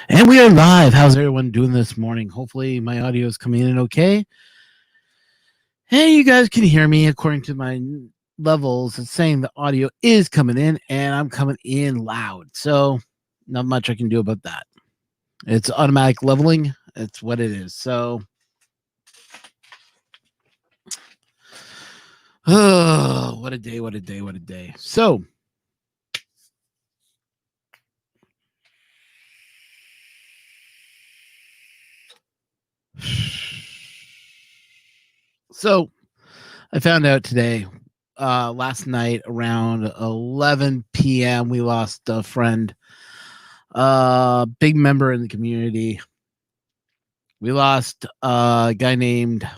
And we are live. How's everyone doing this morning? Hopefully, my audio is coming in okay. Hey, you guys can hear me according to my levels. It's saying the audio is coming in and I'm coming in loud. So, not much I can do about that. It's automatic leveling. It's what it is. So, oh, what a day, what a day, what a day. So I found out today, last night around 11 p.m., we lost a friend, big member in the community. We lost a guy named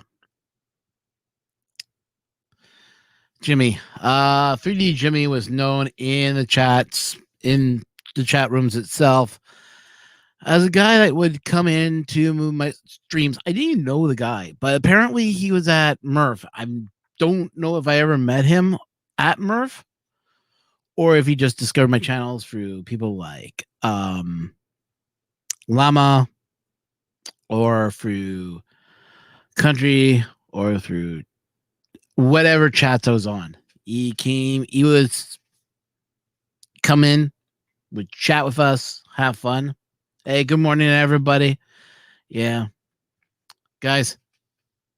Jimmy. 3D Jimmy was known in the chats, in the chat rooms itself, as a guy that would come in to move my streams. I didn't even know the guy, but apparently he was at Murph. I don't know if I ever met him at Murph or if he just discovered my channels through people like Llama or through Country or through whatever chats I was on. He was come in, would chat with us, have fun. Hey, good morning, everybody. Yeah. Guys,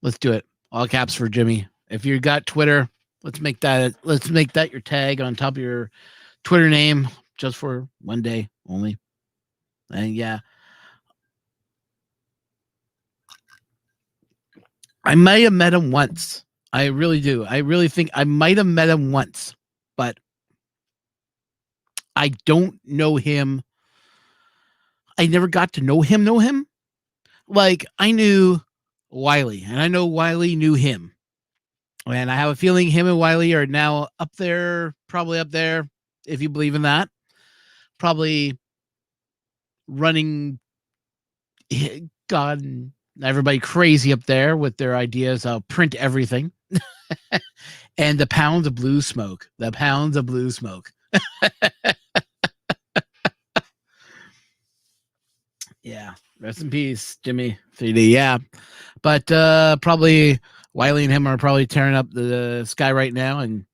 let's do it. All caps for Jimmy. If you got Twitter, let's make that your tag on top of your Twitter name just for one day only. And yeah. I might have met him once. I really do. I really think I might have met him once, but I don't know him. I never got to know him. Like, I knew Wiley, and I know Wiley knew him. And I have a feeling him and Wiley are now up there, probably up there, if you believe in that. Probably running God and everybody crazy up there with their ideas of print everything. And the pounds of blue smoke. The pounds of blue smoke. Yeah. Rest in peace, Jimmy 3D. Yeah. But probably Wiley and him are probably tearing up the sky right now and,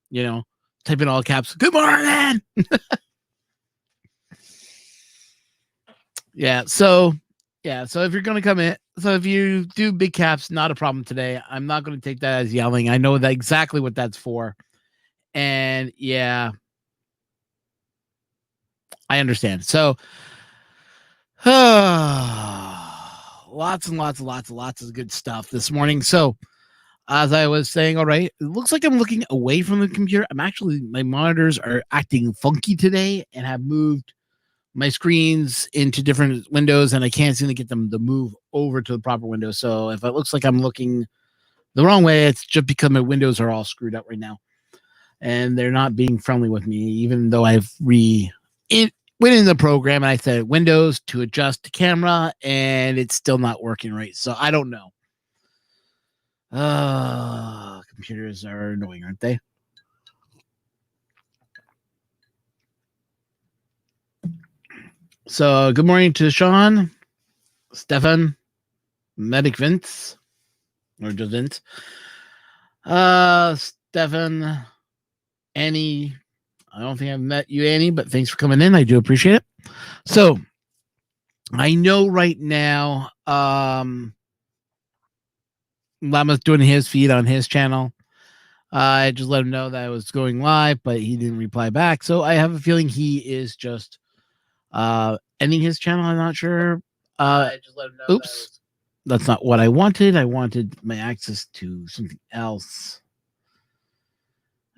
typing all caps, good morning. Yeah. So if you're going to come in, so if you do big caps, not a problem today. I'm not going to take that as yelling. I know that exactly what that's for. And yeah, I understand. So, lots and lots and lots and lots of good stuff this morning. So, as I was saying, all right, it looks like I'm looking away from the computer. My monitors are acting funky today and have moved my screens into different windows, and I can't seem to get them to move over to the proper window. So if it looks like I'm looking the wrong way, it's just because my windows are all screwed up right now. And they're not being friendly with me, even though I've went in the program and I said Windows to adjust the camera, and it's still not working right. So I don't know. Computers are annoying, aren't they? So good morning to Sean, Stefan, Medic Vince, or just Vince. Stefan, Annie. I don't think I've met you, Annie, but thanks for coming in. I do appreciate it. So I know right now, Llama's doing his feed on his channel. I just let him know that I was going live, but he didn't reply back. So I have a feeling he is just ending his channel. I'm not sure. I just let him know. Oops. That's not what I wanted. I wanted my access to something else.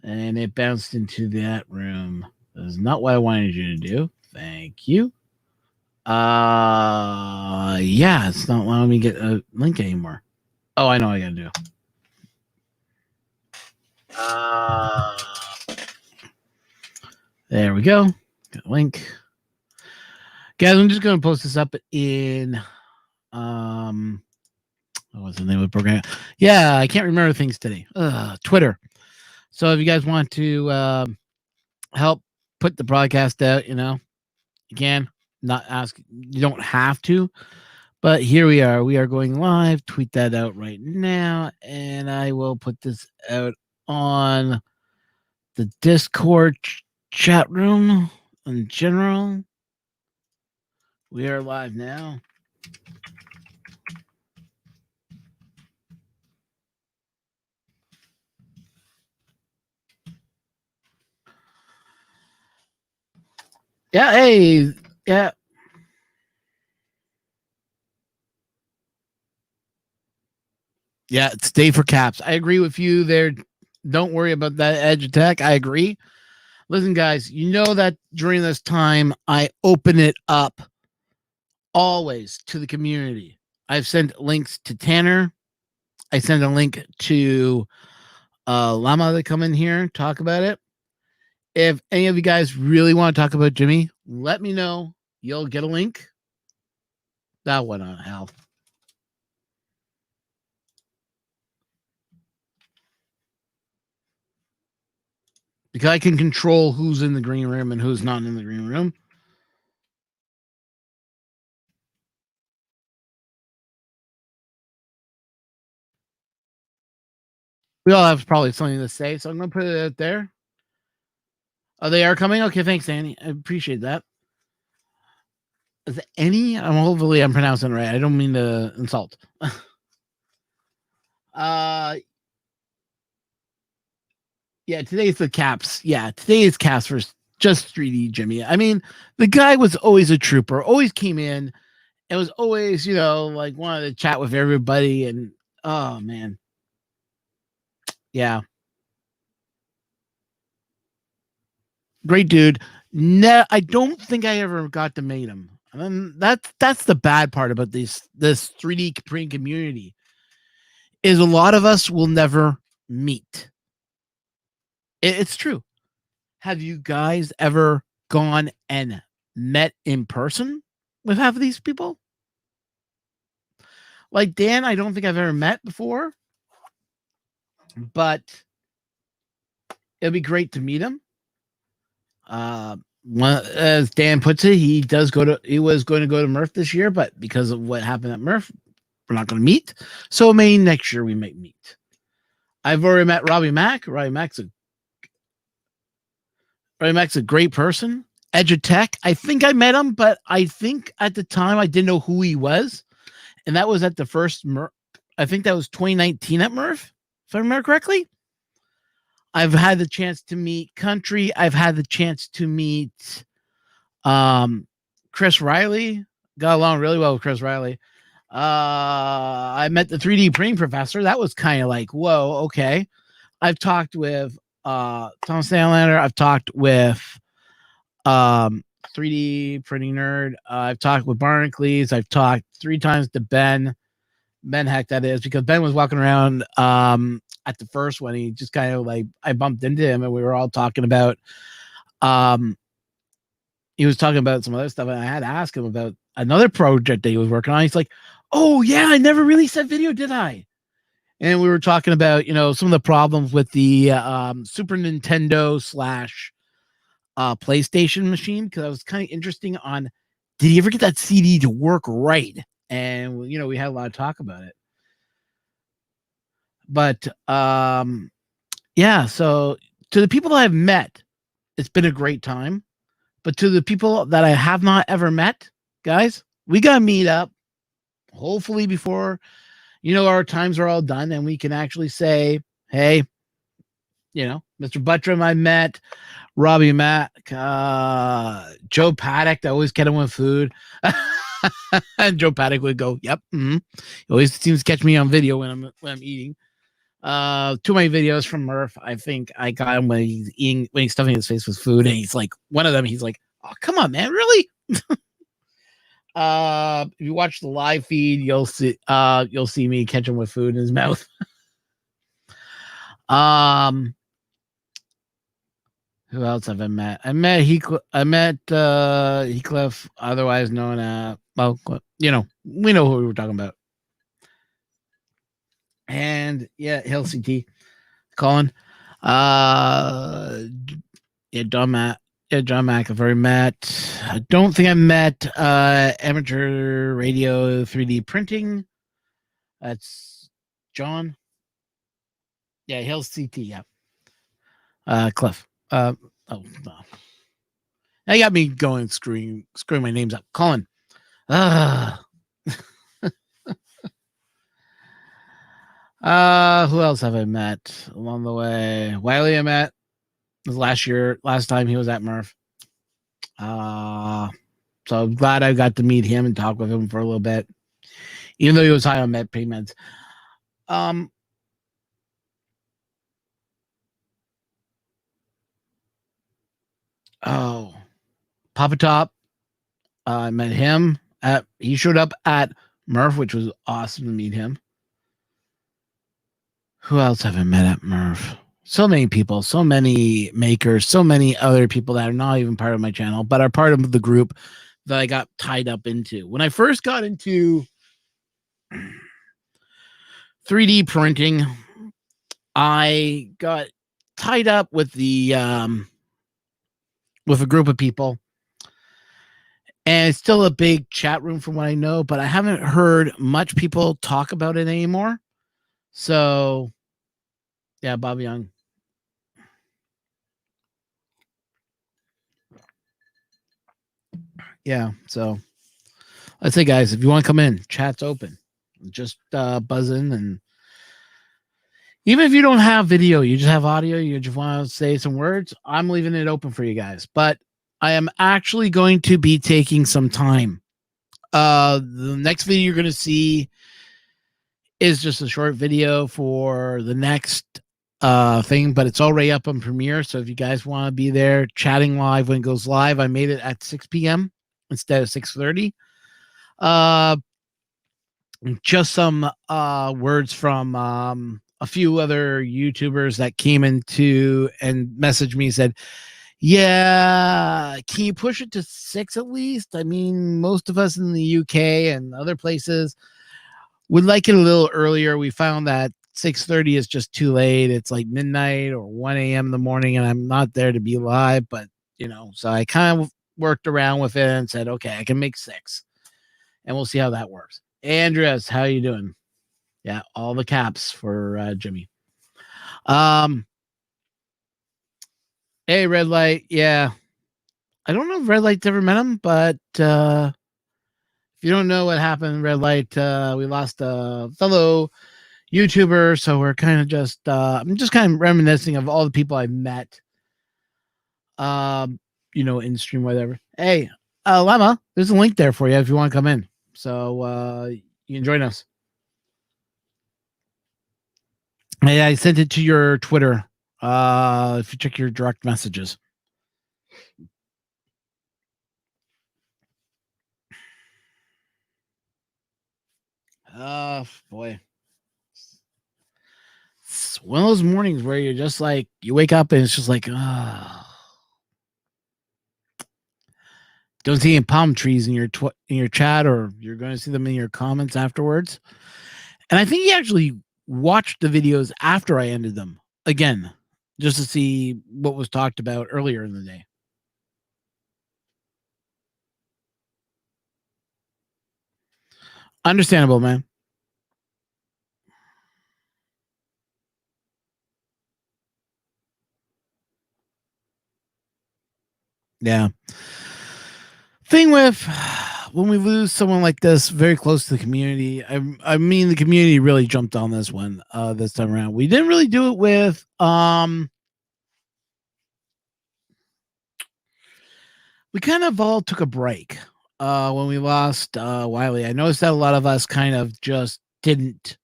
And it bounced into that room. That is not what I wanted you to do. Thank you. Yeah, it's not allowing me to get a link anymore. Oh, I know what I gotta do. There we go. Got a link. Guys, I'm just gonna post this up in what's the name of the program? Yeah, I can't remember things today. Twitter. So if you guys want to help put the broadcast out, you can. not ask. You don't have to. But here we are. We are going live. Tweet that out right now, and I will put this out on the Discord chat room in general. We are live now. Yeah, hey, yeah. Yeah, it's day for caps. I agree with you there. Don't worry about that edge attack. I agree. Listen, guys, you know that during this time, I open it up always to the community. I've sent links to Tanner. I sent a link to Llama to come in here, talk about it. If any of you guys really want to talk about Jimmy, let me know. You'll get a link. That one on hell. Because I can control who's in the green room and who's not in the green room. We all have probably something to say, so I'm going to put it out there. Oh, they are coming? Okay, thanks, Annie. I appreciate that. Is it any? Hopefully I'm pronouncing it right. I don't mean to insult. Yeah, today's the caps. Yeah, today is caps for just 3D Jimmy. I mean, the guy was always a trooper, always came in and was always, like wanted to chat with everybody. And oh, man. Yeah. Great dude. No, I don't think I ever got to meet him. That's the bad part about this 3D Capri community is a lot of us will never meet. It's true. Have you guys ever gone and met in person with half of these people? Like Dan, I don't think I've ever met before, but it'd be great to meet him. As Dan puts it, he was going to go to Murph this year, but because of what happened at Murph, we're not going to meet. So maybe next year we might meet. I've already met Robbie Mack. Robbie Mack's a great person. Edutech. I think I met him, but I think at the time I didn't know who he was. And that was at the first Murph. I think that was 2019 at Murph, if I remember correctly. I've had the chance to meet Country. I've had the chance to meet Chris Riley. Got along really well with Chris Riley. I met the 3D printing professor. That was kind of like, whoa, okay. I've talked with Tom Stanlander. I've talked with 3D printing nerd. I've talked with Barnacles. I've talked 3 times to Ben Heck, that is, because Ben was walking around at the first one. He just kind of like, I bumped into him and we were all talking about he was talking about some other stuff, and I had to ask him about another project that he was working on. He's like, oh yeah, I never released that video, did I? And we were talking about, some of the problems with the Super Nintendo / PlayStation machine, because I was kind of interesting on, did he ever get that CD to work right? And we had a lot of talk about it. But yeah, so to the people that I've met, it's been a great time. But to the people that I have not ever met, guys, we got to meet up, hopefully before, our times are all done and we can actually say, hey, Mr. Buttram I met, Robbie Mack, Joe Paddock, I always get him with food. And Joe Paddock would go, yep. Mm-hmm. He always seems to catch me on video when I'm eating. 2 of my videos from Murph, I think I got him when he's stuffing his face with food, and he's like, one of them, he's like, oh, come on, man, really? If you watch the live feed, you'll see me catch him with food in his mouth. Who else have I met? I met Heathcliff, otherwise known as, well, we know who we were talking about. And yeah, Hill CT, Colin. Yeah, Don Matt. Yeah, John Mack, I've already met. I don't think I met Amateur Radio 3D Printing. That's John. Yeah, Hills CT, yeah. Cliff. Oh, no. That got me going, screwing my names up. Colin. Who else have I met along the way? Wiley I met. It was last time he was at Murph. So I'm glad I got to meet him and talk with him for a little bit, even though he was high on med payments. Papa Top. I met him he showed up at Murph, which was awesome to meet him. Who else have I met at Murph? So many people, so many makers, so many other people that are not even part of my channel, but are part of the group that I got tied up into. When I first got into 3D printing, I got tied up with with a group of people. And it's still a big chat room from what I know, but I haven't heard much people talk about it anymore. So, yeah, Bob Young. Yeah, so I'd say, guys, if you want to come in, chat's open. Just buzz in, and even if you don't have video, you just have audio, you just want to say some words, I'm leaving it open for you guys. But I am actually going to be taking some time. The next video you're going to see is just a short video for the next thing, but it's already up on Premiere. So if you guys want to be there chatting live when it goes live, I made it at 6 p.m. instead of 6:30. Just some words from a few other YouTubers that came into and messaged me and said, yeah, can you push it to 6 at least? I mean, most of us in the UK and other places would like it a little earlier. We found that 6:30 is just too late. It's like midnight or 1 a.m. in the morning, and I'm not there to be live. But, so I kind of worked around with it and said, okay, I can make 6. And we'll see how that works. Andreas, how you doing? Yeah, all the caps for Jimmy. Hey, Red Light. Yeah. I don't know if Red Light's ever met him, but if you don't know what happened, Red Light, we lost a fellow YouTuber, so we're kind of just I'm just kind of reminiscing of all the people I've met in stream, whatever. Hey, Lemma, there's a link there for you if you want to come in, so you can join us. Hey, I sent it to your Twitter if you check your direct messages. Boy, it's one of those mornings where you're just like, you wake up and it's just like, don't see any palm trees in your chat, or you're going to see them in your comments afterwards. And I think he actually watched the videos after I ended them again, just to see what was talked about earlier in the day. Understandable, man. Yeah. Thing with when we lose someone like this very close to the community, I mean the community really jumped on this one this time around. We didn't really do it with we kind of all took a break when we lost Wiley. I noticed that a lot of us kind of just didn't.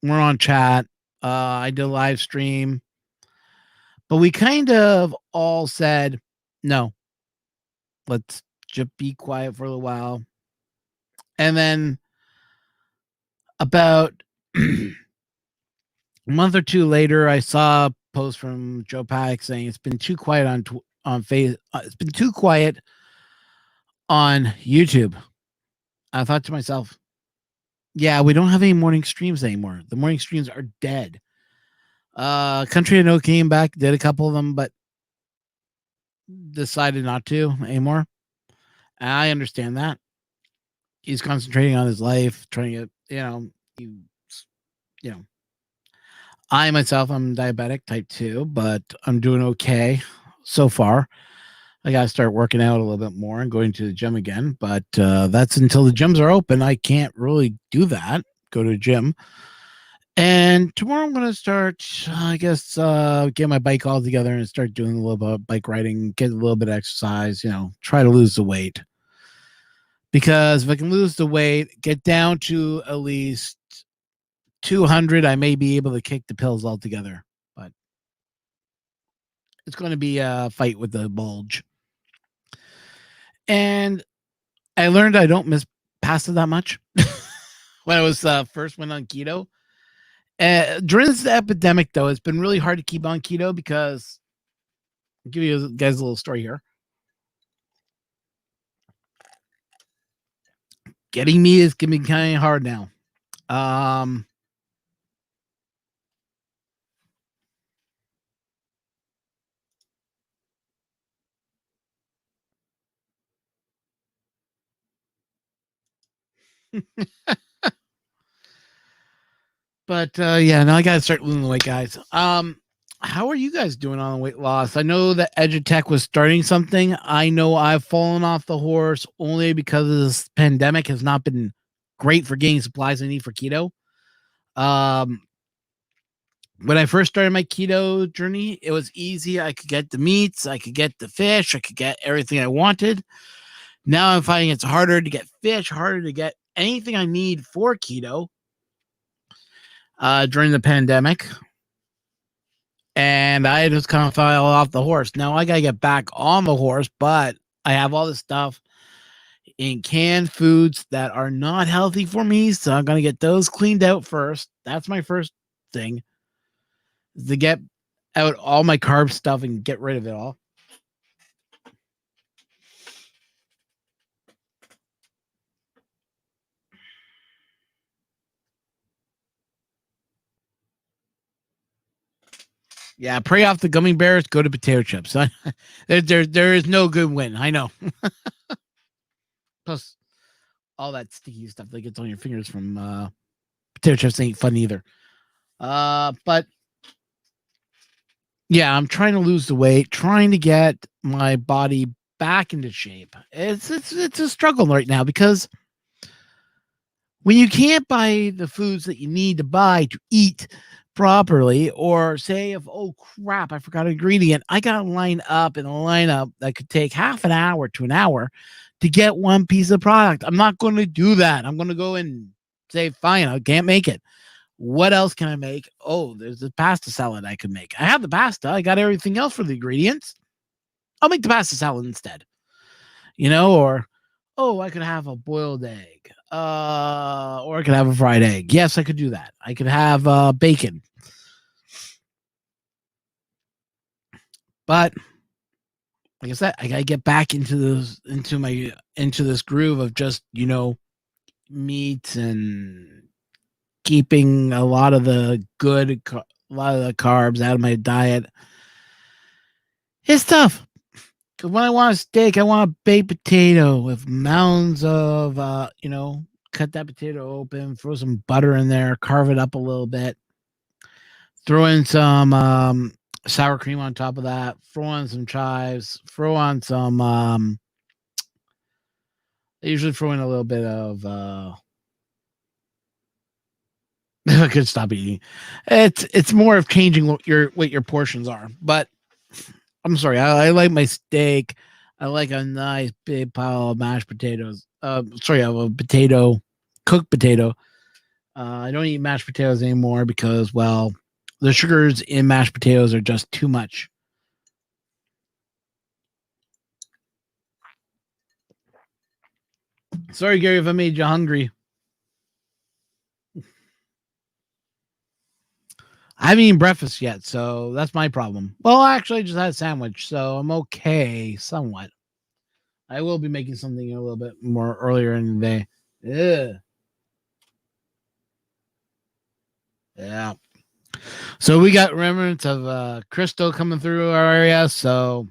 We're on chat. I did a live stream, but we kind of all said, no, let's just be quiet for a little while. And then about a month or two later, I saw a post from Joe Paddock saying it's been too quiet on face. It's been too quiet on YouTube. I thought to myself, yeah, we don't have any morning streams anymore. The morning streams are dead. Country I Know came back, did a couple of them, but decided not to anymore. And I understand that. He's concentrating on his life, trying to, you know, I myself, I'm diabetic type 2, but I'm doing okay so far. I got to start working out a little bit more and going to the gym again, but that's until the gyms are open. I can't really do that, go to a gym. And tomorrow I'm going to start, I guess, get my bike all together and start doing a little bit of bike riding, get a little bit of exercise, try to lose the weight. Because if I can lose the weight, get down to at least 200, I may be able to kick the pills altogether. But it's going to be a fight with the bulge. And I learned I don't miss pasta that much when I was first went on keto. During this epidemic, though, it's been really hard to keep on keto because I'll give you guys a little story here. Getting meat is getting kind of hard now. But yeah, now I gotta start losing the weight, guys. How are you guys doing on weight loss? I know that Edutech was starting something. I know I've fallen off the horse only because this pandemic has not been great for getting supplies I need for keto. When I first started my keto journey, it was easy. I could get the meats, I could get the fish, I could get everything I wanted. Now I'm finding it's harder to get fish, harder to get anything I need for keto during the pandemic. And I just kind of fell off the horse. Now I got to get back on the horse, but I have all this stuff in canned foods that are not healthy for me. So I'm going to get those cleaned out first. That's my first thing, to get out all my carb stuff and get rid of it all. Yeah, pray off the gummy bears, go to potato chips. There is no good win. I know. Plus, all that sticky stuff that gets on your fingers from potato chips ain't fun either. But yeah, I'm trying to lose the weight, trying to get my body back into shape. It's a struggle right now because when you can't buy the foods that you need to buy to eat properly, or say if, oh crap, I forgot an ingredient, I got to line up in a lineup that could take half an hour to an hour to get one piece of product. I'm not going to do that. I'm going to go and say, fine, I can't make it. What else can I make? Oh, there's a pasta salad I could make. I have the pasta. I got everything else for the ingredients. I'll make the pasta salad instead. Or, oh, I could have a boiled egg. Or I could have a fried egg. Yes, I could do that. I could have bacon. But like I said, I gotta get back into this groove of just, meats and keeping a lot of the carbs out of my diet. It's tough. Because when I want a steak, I want a baked potato with mounds of, cut that potato open, throw some butter in there, carve it up a little bit, throw in some sour cream on top of that, throw on some chives, throw on some, I usually throw in a little bit of, I could stop eating. It's more of changing what your portions are. But I'm sorry, I like my steak. I like a nice big pile of mashed potatoes. Sorry, I have a cooked potato. I don't eat mashed potatoes anymore because, well, the sugars in mashed potatoes are just too much. Sorry, Gary, if I made you hungry. I haven't eaten breakfast yet, so that's my problem. Well, actually, I just had a sandwich, so I'm okay somewhat. I will be making something a little bit more earlier in the day. Ugh. Yeah. So we got remnants of Crystal coming through our area, so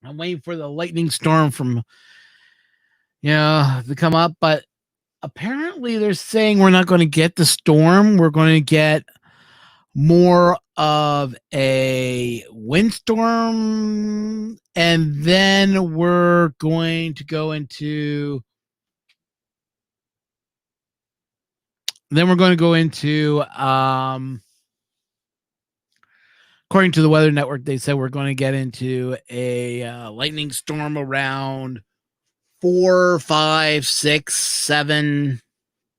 I'm waiting for the lightning storm from to come up, but apparently they're saying we're not going to get the storm. We're going to get more of a windstorm, and then we're going to go into according to the Weather Network, they said we're going to get into a lightning storm around 4, 5, 6, 7.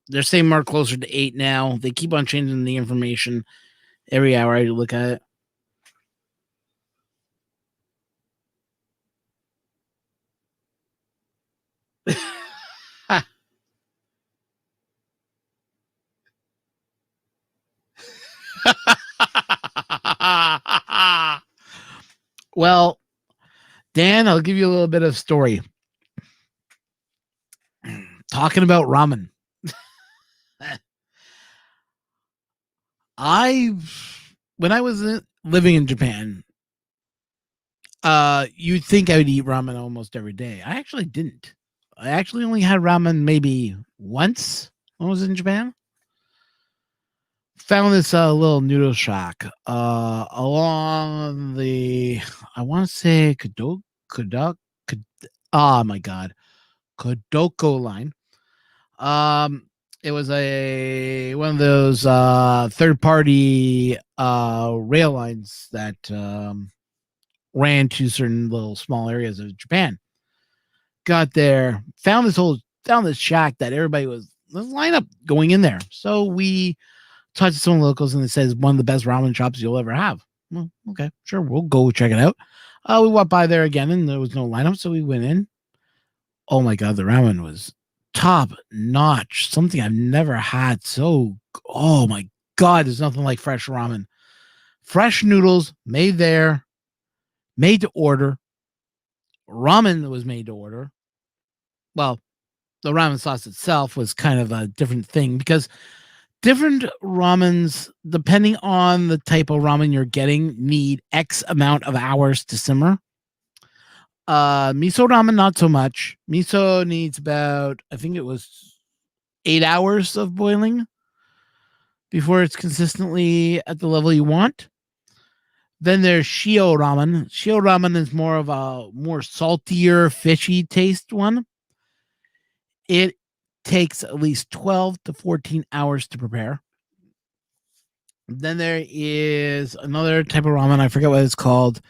They're saying more closer to 8 now. They keep on changing the information every hour I look at it. Well, Dan, I'll give you a little bit of story. Talking about ramen. When I was living in Japan, you'd think I would eat ramen almost every day. I actually didn't. I actually only had ramen maybe once when I was in Japan. Found this little noodle shack along the, I want to say oh my god, Kodoko line. It was one of those third party rail lines that ran to certain little small areas of Japan. Got there, found this shack that everybody was lined up going in there. So we talked to some locals, and it says one of the best ramen shops you'll ever have. Well, okay, sure, we'll go check it out. We walked by there again, and there was no lineup, so we went in. Oh my god, the ramen was top notch. Something I've never had. So, oh my god, there's nothing like fresh ramen. Fresh noodles made there, made to order. Ramen was made to order. Well, the ramen sauce itself was kind of a different thing because different ramens, depending on the type of ramen you're getting, need X amount of hours to simmer. Miso ramen, not so much. Miso needs about, I think it was 8 hours of boiling before it's consistently at the level you want. Then there's shio ramen. Shio ramen is more of a more saltier, fishy taste one. It takes at least 12 to 14 hours to prepare. Then there is another type of ramen. I forget what it's called.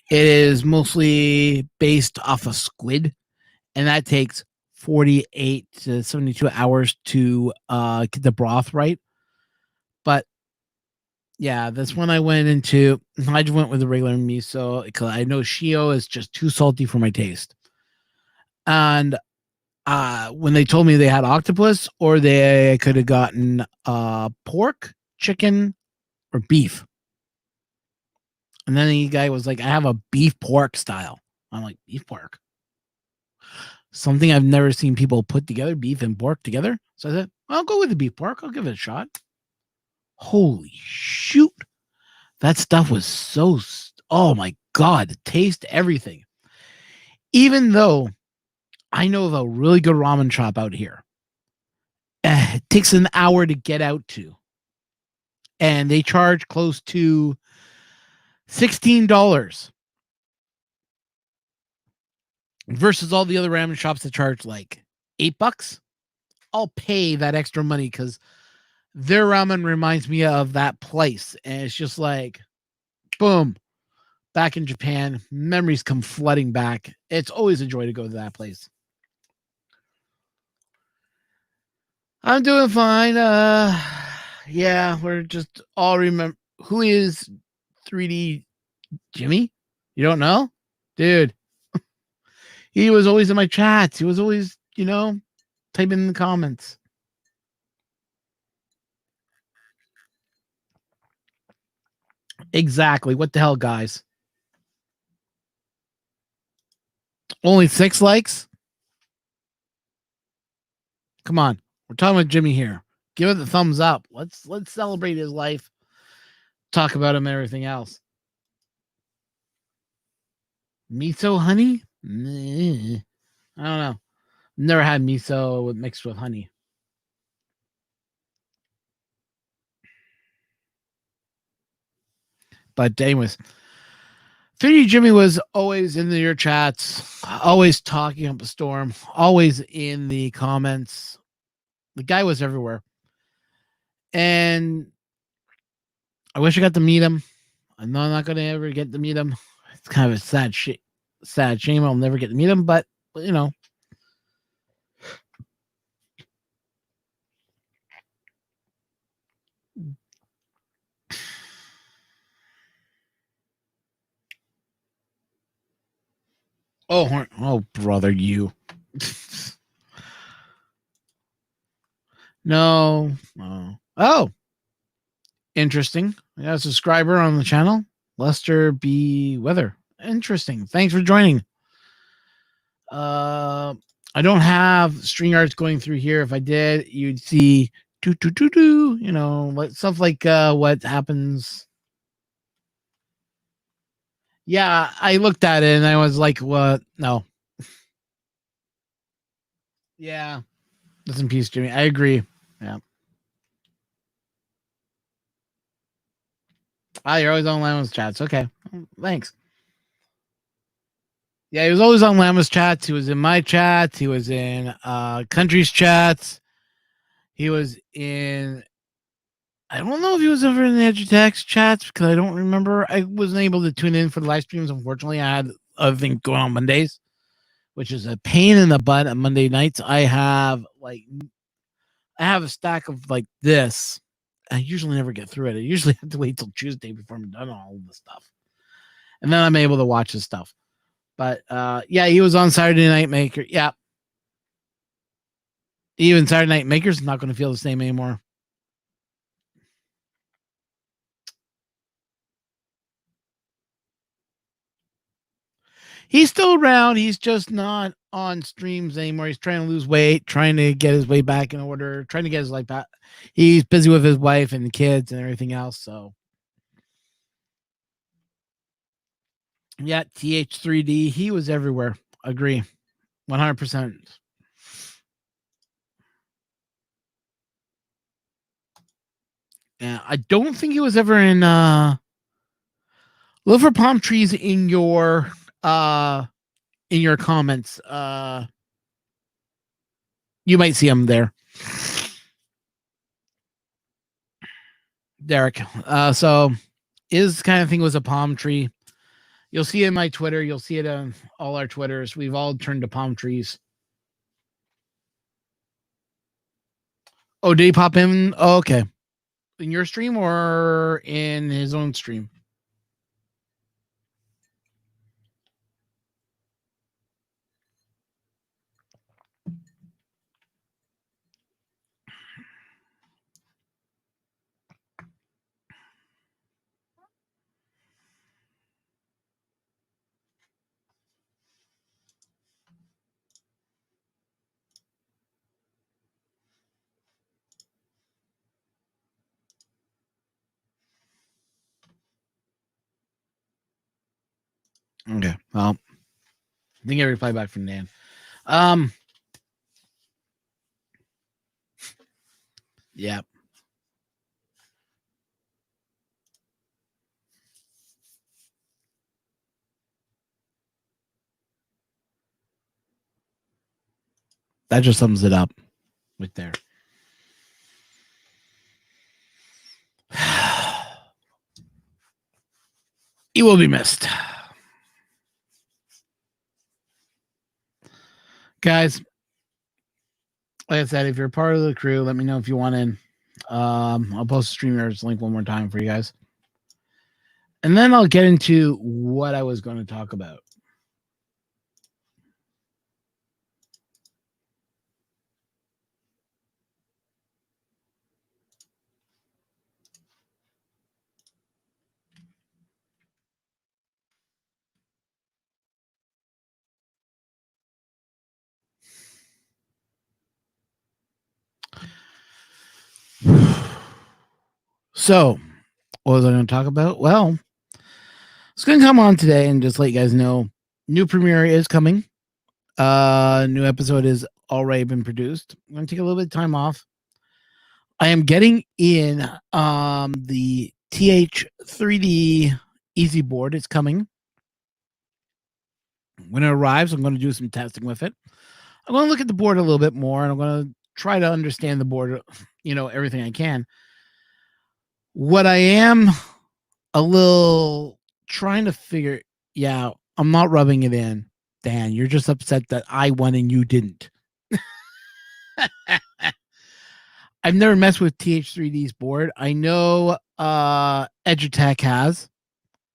It is mostly based off of squid, and that takes 48 to 72 hours to get the broth right. But yeah, that's when I went into. I just went with the regular miso because I know shio is just too salty for my taste. And when they told me they had octopus, or they could have gotten pork, chicken, or beef. And then the guy was like, I have a beef pork style. I'm like, beef pork? Something I've never seen people put together, beef and pork together. So I said, I'll go with the beef pork. I'll give it a shot. Holy shoot. That stuff was so, oh my God, the taste, everything. Even though I know of a really good ramen shop out here, it takes an hour to get out to. And they charge close to $16 versus all the other ramen shops that charge like $8. I'll pay that extra money because their ramen reminds me of that place. And it's just like, boom, back in Japan, memories come flooding back. It's always a joy to go to that place. I'm doing fine. Yeah, we're just all remember who is 3D Jimmy? You don't know? Dude. He was always in my chats. He was always, typing in the comments. Exactly. What the hell, guys? Only 6 likes? Come on. We're talking about Jimmy here. Give it the thumbs up. Let's celebrate his life. Talk about him and everything else. Miso honey? I don't know. Never had miso mixed with honey. But anyways, 3D Jimmy was always in your chats, always talking up a storm, always in the comments. The guy was everywhere. And I wish I got to meet him. I know I'm not going to ever get to meet him. It's kind of a sad shame I'll never get to meet him, but you know. Oh, brother, you. No. Oh. Interesting. I got a subscriber on the channel. Lester B. Weather. Interesting. Thanks for joining. I don't have StreamYards going through here. If I did, you'd see you know, stuff like what happens. Yeah, I looked at it and I was like, what? No. Yeah. Listen, peace, Jimmy. I agree. Yeah. You're always on Lama's chats. Okay. Thanks. Yeah, he was always on Lama's chats. He was in my chats. He was in Country's chats. He was in. I don't know if he was ever in the Edutax chats because I don't remember. I wasn't able to tune in for the live streams. Unfortunately, I had other things going on Mondays, which is a pain in the butt on Monday nights. I have a stack of like this. I usually never get through it. I usually have to wait till Tuesday before I'm done all of the stuff. And then I'm able to watch his stuff. But yeah, he was on Saturday Night Maker. Yeah. Even Saturday Night Maker's not going to feel the same anymore. He's still around. He's just not on streams anymore. He's trying to lose weight, trying to get his way back in order, trying to get his life back. He's busy with his wife and the kids and everything else. So, yeah, TH3D, he was everywhere. Agree. 100%. Yeah, I don't think he was ever in look for palm trees in your comments. You might see him there. Derek. So his kind of thing was a palm tree. You'll see it in my Twitter. You'll see it on all our Twitters. We've all turned to palm trees. Oh, did he pop in? Oh, okay. In your stream or in his own stream? Okay. Well, I think I replied back from Dan. Yeah. That just sums it up right there. He will be missed. Guys, like I said, if you're part of the crew, let me know if you want in. I'll post the StreamYards link one more time for you guys. And then I'll get into what I was going to talk about. So, what was I going to talk about? Well, I was going to come on today and just let you guys know new premiere is coming. New episode is already been produced. I'm gonna take a little bit of time off. I am getting in the TH3D Easy Board. It's coming. When it arrives, I'm going to do some testing with it. I'm going to look at the board a little bit more, and I'm going to try to understand the board, everything I can. What I am a little trying to figure, I'm not rubbing it in, Dan. You're just upset that I won and you didn't. I've never messed with TH3D's board. I know Edutech has.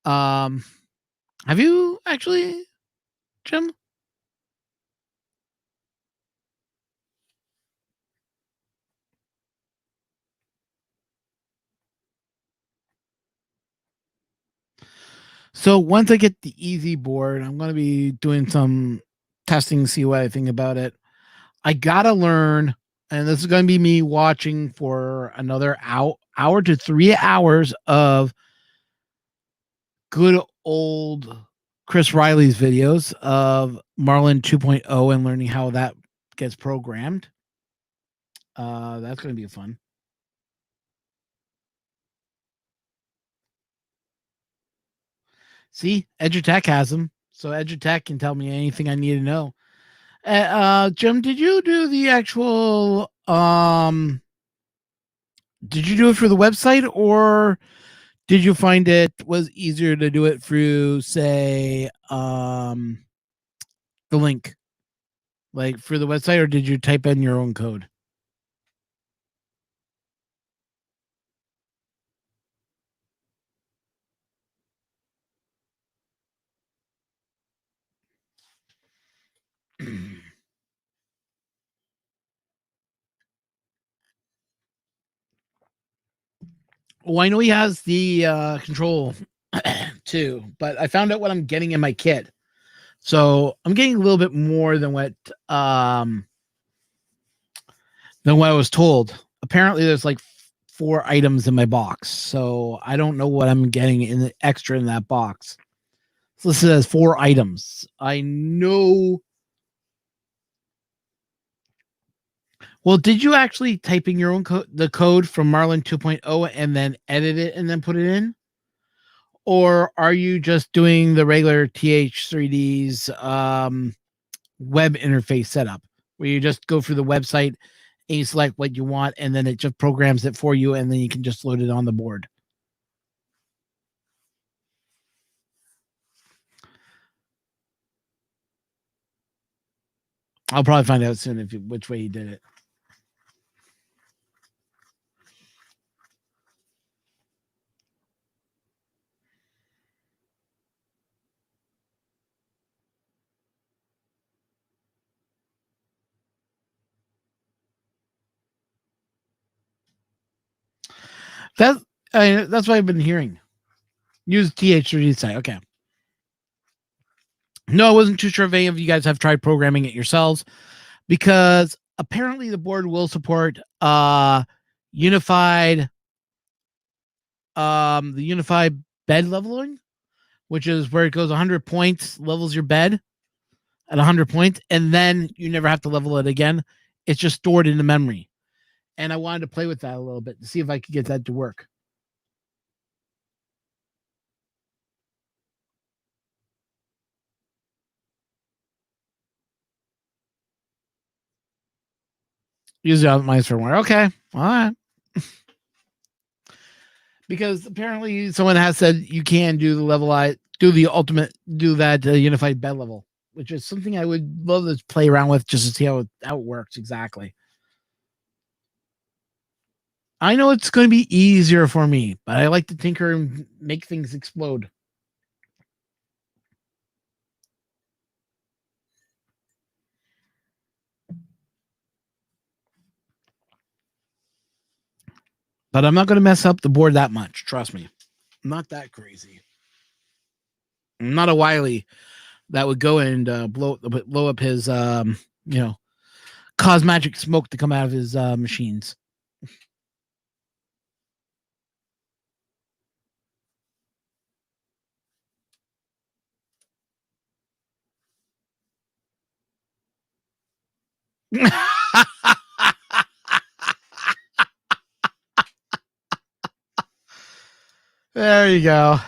Have you actually, Jim? So once I get the easy board, I'm going to be doing some testing, see what I think about it. I got to learn, and this is going to be me watching for another hour to 3 hours of good old Chris Riley's videos of Marlin 2.0 and learning how that gets programmed. That's going to be fun. See, Edutech has them, so Edutech can tell me anything I need to know. Jim, did you do the actual? Did you do it for the website, or did you find it was easier to do it through, say, the link, like for the website, or did you type in your own code? Well, I know he has the control too, but I found out what I'm getting in my kit. So I'm getting a little bit more than what I was told. Apparently, there's like 4 items in my box, so I don't know what I'm getting in the extra in that box. So this says 4 items. I know. Well, did you actually type in your own the code from Marlin 2.0 and then edit it and then put it in? Or are you just doing the regular TH3D's web interface setup where you just go through the website and you select what you want and then it just programs it for you and then you can just load it on the board? I'll probably find out soon which way he did it. That's that's what I've been hearing. Use TH3D site. Okay. No, I wasn't too sure if any of you guys have tried programming it yourselves, because apparently the board will support unified the unified bed leveling, which is where it goes 100 points, levels your bed at 100 points, and then you never have to level it again. It's just stored in the memory. And I wanted to play with that a little bit to see if I could get that to work. Use the optimized firmware. Okay. All right. Because apparently someone has said you can do the do the ultimate, do that unified bed level, which is something I would love to play around with just to see how it works exactly. I know it's going to be easier for me, but I like to tinker and make things explode. But I'm not going to mess up the board that much. Trust me. I'm not that crazy. I'm not a Wiley that would go and blow up his, cause magic smoke to come out of his machines. There you go.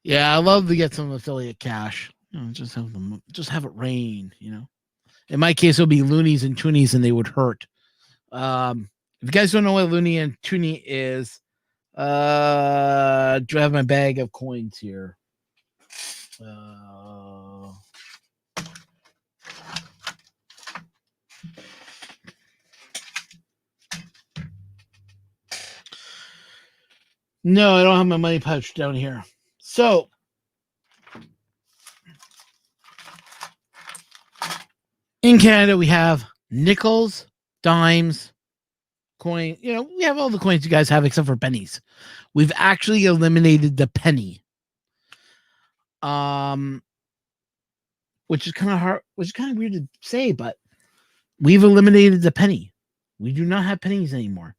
Yeah, I love to get some affiliate cash. Just have it rain. In my case, it'll be loonies and toonies, and they would hurt. If you guys don't know what loony and toonie is, do I have my bag of coins here? No, I don't have my money pouch down here. So, in Canada, we have nickels, dimes, coin. We have all the coins you guys have except for pennies. We've actually eliminated the penny. Which is kind of hard, which is kind of weird to say, but we've eliminated the penny. We do not have pennies anymore.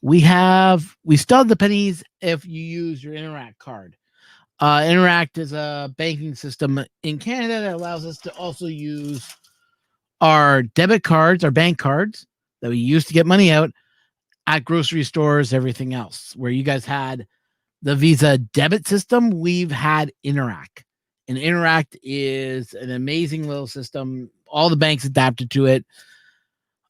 We still have the pennies if you use your Interac card. Interac is a banking system in Canada that allows us to also use our debit cards, our bank cards that we used to get money out at grocery stores, everything else. Where you guys had the Visa debit system, we've had Interac. And Interac is an amazing little system. All the banks adapted to it.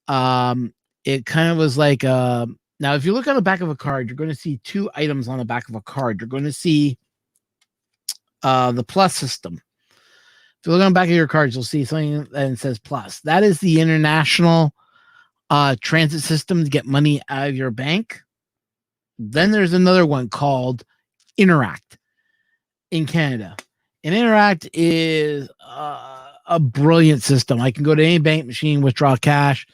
It kind of was like now, if you look on the back of a card, you're going to see two items on the back of a card. You're going to see the plus system. If you look on the back of your cards, you'll see something that says plus. That is the international transit system to get money out of your bank. Then there's another one called Interac in Canada. And Interac is a brilliant system. I can go to any bank machine, withdraw cash.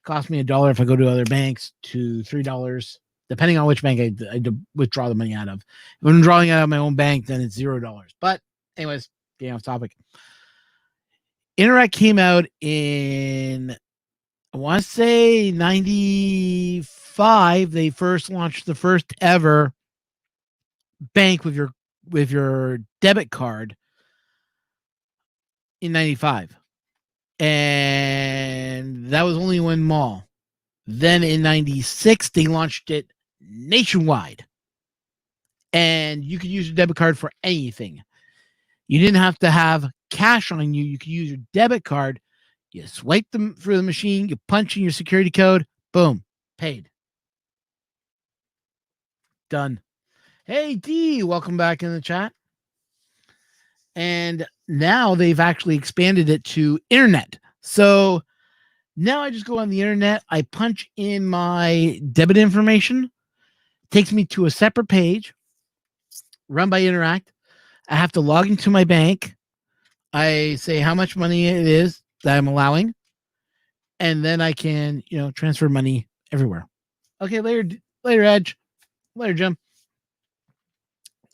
Cost me $1 if I go to other banks, to $3, depending on which bank I withdraw the money out of. If I'm drawing out of my own bank, then it's $0. But anyways, getting off topic. Interac came out in, I want to say 95. They first launched the first ever bank with your debit card in 95. And that was only one mall. Then in 96, they launched it nationwide. And you could use your debit card for anything. You didn't have to have cash on you. You could use your debit card. You swipe them through the machine. You punch in your security code. Boom. Paid. Done. Hey, D, welcome back in the chat. And now they've actually expanded it to internet. So now I just go on the internet. I punch in my debit information. It takes me to a separate page run by Interac. I have to log into my bank. I say how much money it is that I'm allowing. And then I can, transfer money everywhere. Okay, later, Edge. Later, Jim.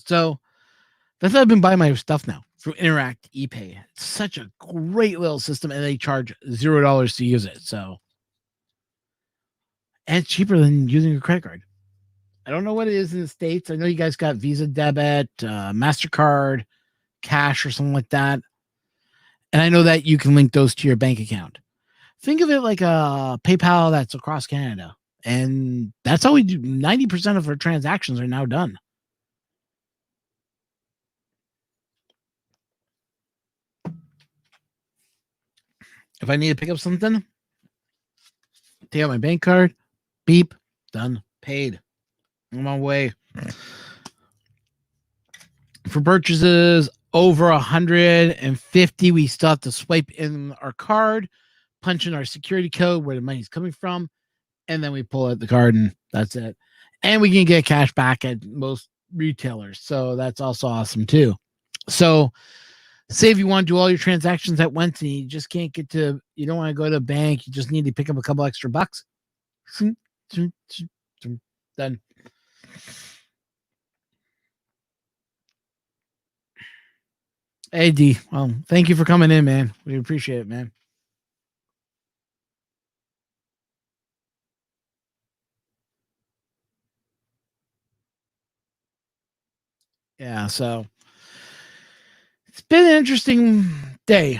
So that's how I've been buying my stuff now through Interac ePay. It's such a great little system, and they charge $0 to use it. So, and it's cheaper than using a credit card. I don't know what it is in the States. I know you guys got Visa debit, MasterCard, cash, or something like that. And I know that you can link those to your bank account. Think of it like a PayPal that's across Canada. And that's how we do. 90% of our transactions are now done. If I need to pick up something, take out my bank card, beep, done, paid. I'm on my way. For purchases over 150, we still have to swipe in our card, punch in our security code where the money's coming from, and then we pull out the card, and that's it. And we can get cash back at most retailers. So that's also awesome too. So say if you want to do all your transactions at once and you just can't you don't want to go to a bank, you just need to pick up a couple extra bucks. Done. Hey D, well, thank you for coming in, man. We appreciate it, man. Yeah, so it's been an interesting day.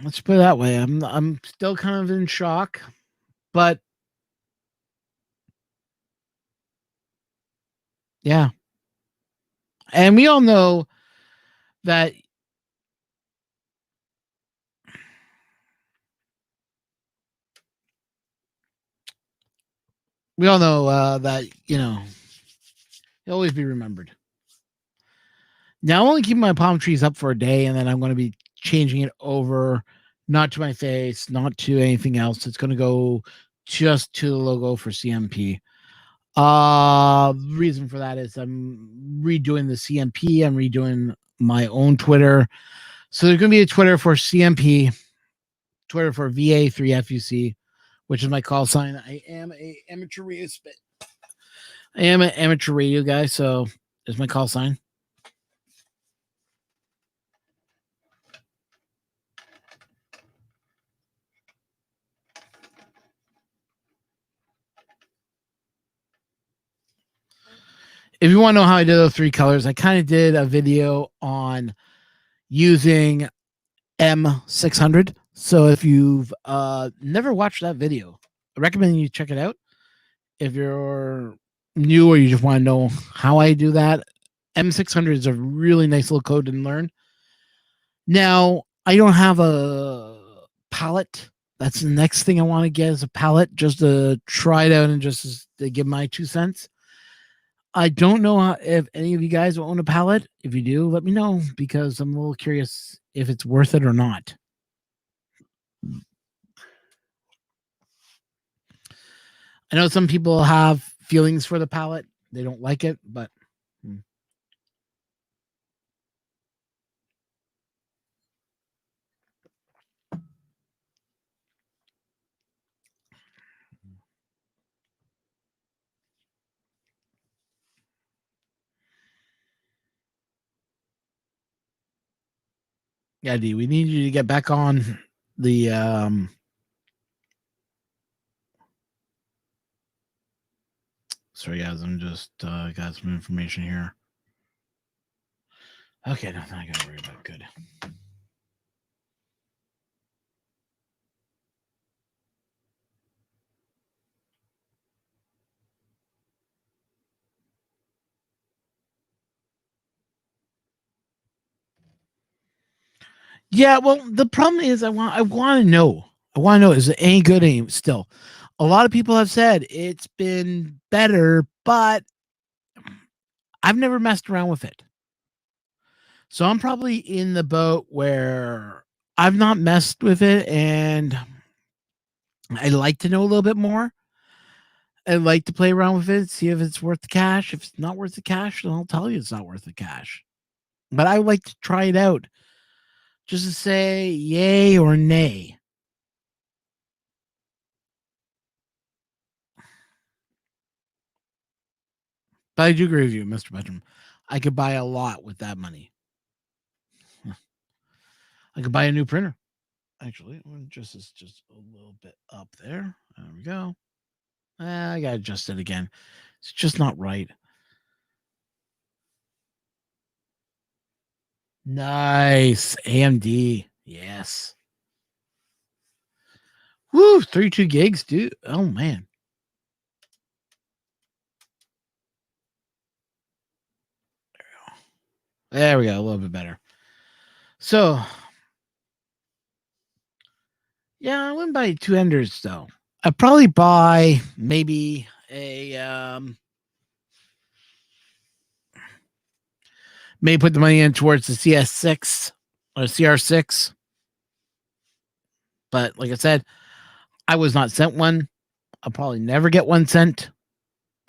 Let's put it that way. I'm still kind of in shock, but yeah. And we all know that that he'll always be remembered. Now I'm only keeping my palm trees up for a day, and then I'm going to be changing it over, not to my face, not to anything else. It's going to go just to the logo for CMP. Reason for that is I'm redoing the CMP. I'm redoing my own Twitter. So there's going to be a Twitter for CMP, Twitter for VA3FUC, which is my call sign. I am a amateur radio I am an amateur radio guy, so it's my call sign. If you want to know how I did those three colors, I kind of did a video on using M600. So if you've never watched that video, I recommend you check it out. If you're new or you just want to know how I do that, M600 is a really nice little code to learn. Now, I don't have a palette. That's the next thing I want to get is a palette just to try it out and just to give my 2 cents. I don't know if any of you guys own a palette. If you do, let me know because I'm a little curious if it's worth it or not. I know some people have feelings for the palette. They don't like it, but yeah, D, we need you to get back on the sorry guys, I'm just got some information here. Okay, nothing I gotta worry about. Good. Yeah, well, the problem is I want to know. I want to know, is it any good still? A lot of people have said it's been better, but I've never messed around with it. So I'm probably in the boat where I've not messed with it and I'd like to know a little bit more. I'd like to play around with it, see if it's worth the cash. If it's not worth the cash, then I'll tell you it's not worth the cash. But I would like to try it out just to say yay or nay. But I do agree with you, Mr. Bedroom. I could buy a lot with that money. I could buy a new printer. Actually, just a little bit up there. There we go. I gotta adjust it again. It's just not right. Nice. AMD. Yes. Woo, 32 gigs, dude. Oh man. There we go. A little bit better. So yeah, I wouldn't buy two enders though. I'd probably buy maybe a maybe put the money in towards the CS6 or CR6. But like I said, I was not sent one. I'll probably never get one sent.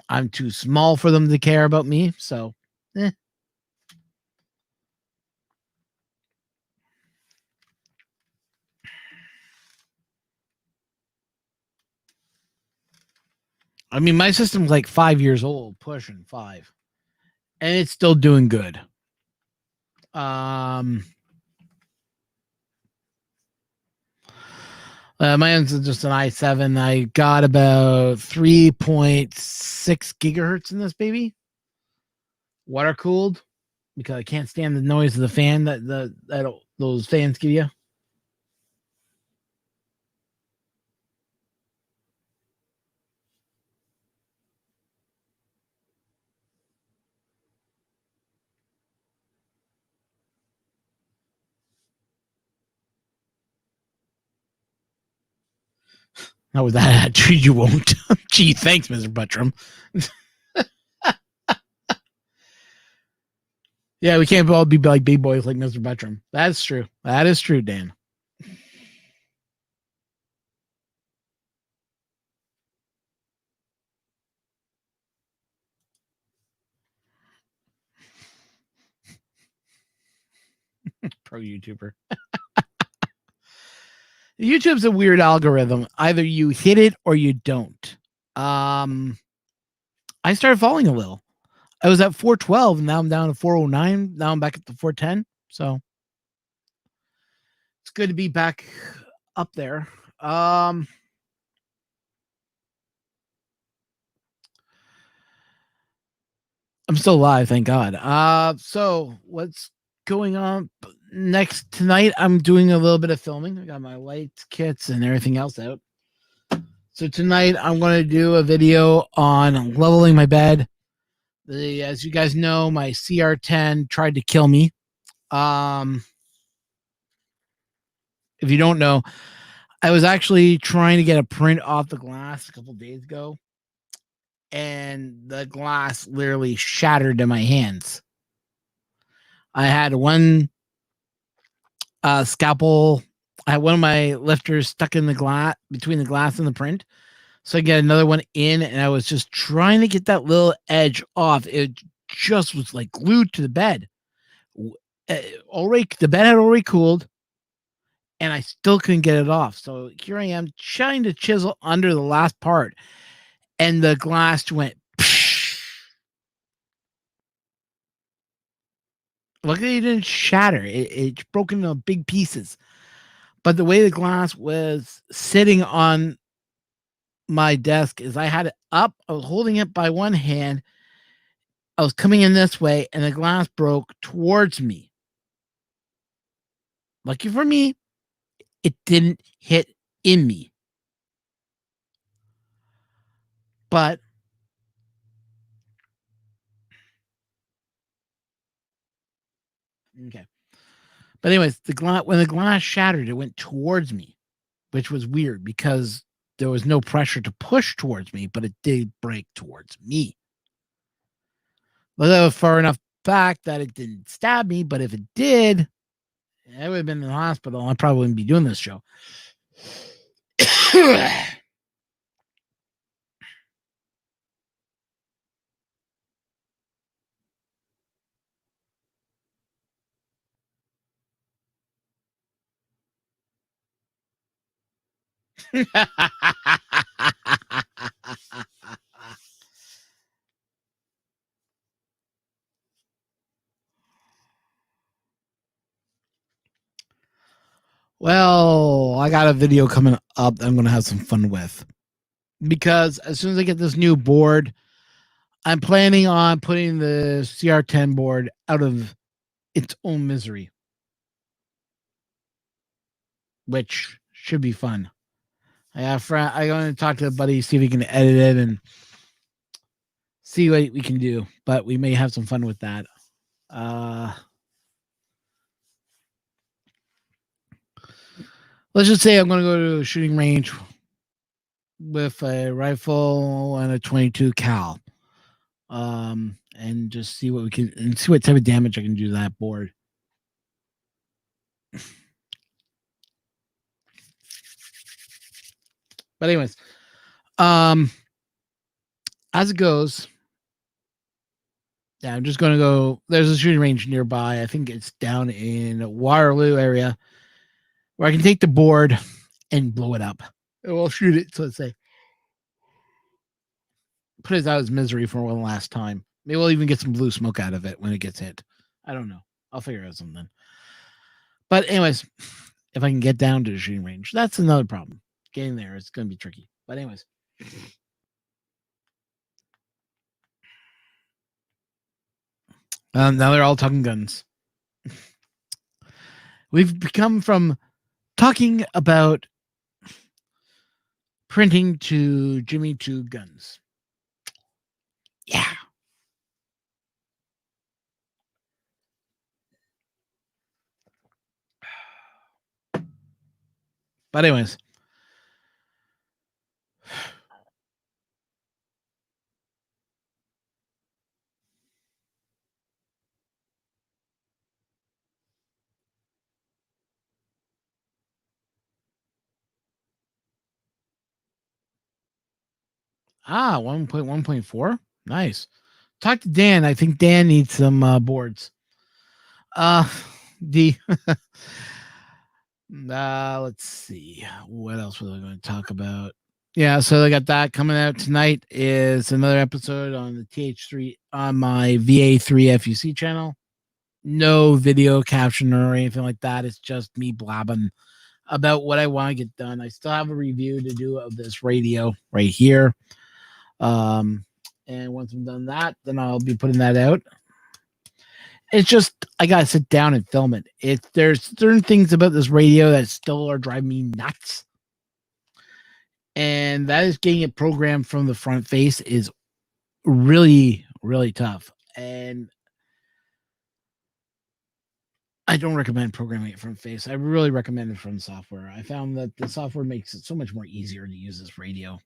I'm too small for them to care about me. So, I mean, my system's like 5 years old, pushing 5, and it's still doing good. Mine's just an i7. I got about 3.6 gigahertz in this baby. Water cooled because I can't stand the noise of the fan that those fans give you. Not with that attitude, you won't. Gee, thanks, Mr. Buttram. Yeah, we can't all be like big boys like Mr. Buttram. That's true. That is true, Dan. Pro YouTuber. YouTube's a weird algorithm. Either you hit it or you don't. I started falling a little. I was at 412, and now I'm down to 409. Now I'm back at the 410. So it's good to be back up there. I'm still alive, thank God. So what's going on next tonight? I'm doing a little bit of filming. I got my lights, kits, and everything else out. So tonight I'm going to do a video on leveling my bed. As you guys know, my CR10 tried to kill me. If you don't know, I was actually trying to get a print off the glass a couple days ago, and the glass literally shattered in my hands. I had one scalpel. I had one of my lifters stuck in the glass, between the glass and the print. So I get another one in, and I was just trying to get that little edge off. It just was like glued to the bed. Already, the bed had already cooled, and I still couldn't get it off. So here I am trying to chisel under the last part, and the glass went. Luckily, it didn't shatter. It broke into big pieces. But the way the glass was sitting on my desk is I had it up. I was holding it by one hand. I was coming in this way, and the glass broke towards me. Lucky for me, it didn't hit in me. But okay. But anyways, when the glass shattered, it went towards me, which was weird because there was no pressure to push towards me, but it did break towards me. But that was far enough back that it didn't stab me, but if it did, I would have been in the hospital. I probably wouldn't be doing this show. Well, I got a video coming up that I'm going to have some fun with. Because as soon as I get this new board, I'm planning on putting the CR10 board out of its own misery, which should be fun. I'm going to talk to a buddy, see if he can edit it and see what we can do. But we may have some fun with that. Let's just say I'm going to go to a shooting range with a rifle and a 22 cal, and just see what we can and see what type of damage I can do to that board. But anyways, as it goes, yeah, I'm just going to go. There's a shooting range nearby. I think it's down in Waterloo area where I can take the board and blow it up. We'll shoot it. So let's say put it out of misery for one last time. Maybe we'll even get some blue smoke out of it when it gets hit. I don't know. I'll figure out something. But anyways, if I can get down to the shooting range, that's another problem. getting there. It's going to be tricky. But anyways. Now they're all talking guns. We've become from talking about printing to Jimmy to guns. Yeah. But anyways. Ah, 1.1.4. Nice. Talk to Dan. I think Dan needs some boards. The let's see. What else were they going to talk about? Yeah, so they got that coming out tonight. Is another episode on the TH3 on my VA3 FUC channel. No video caption or anything like that. It's just me blabbing about what I want to get done. I still have a review to do of this radio right here. And once I'm done that, then I'll be putting that out. It's just I gotta sit down and film it. There's certain things about this radio that still are driving me nuts. And that is getting it programmed from the front face is really, really tough. And I don't recommend programming it from face. I really recommend it from software. I found that the software makes it so much more easier to use this radio.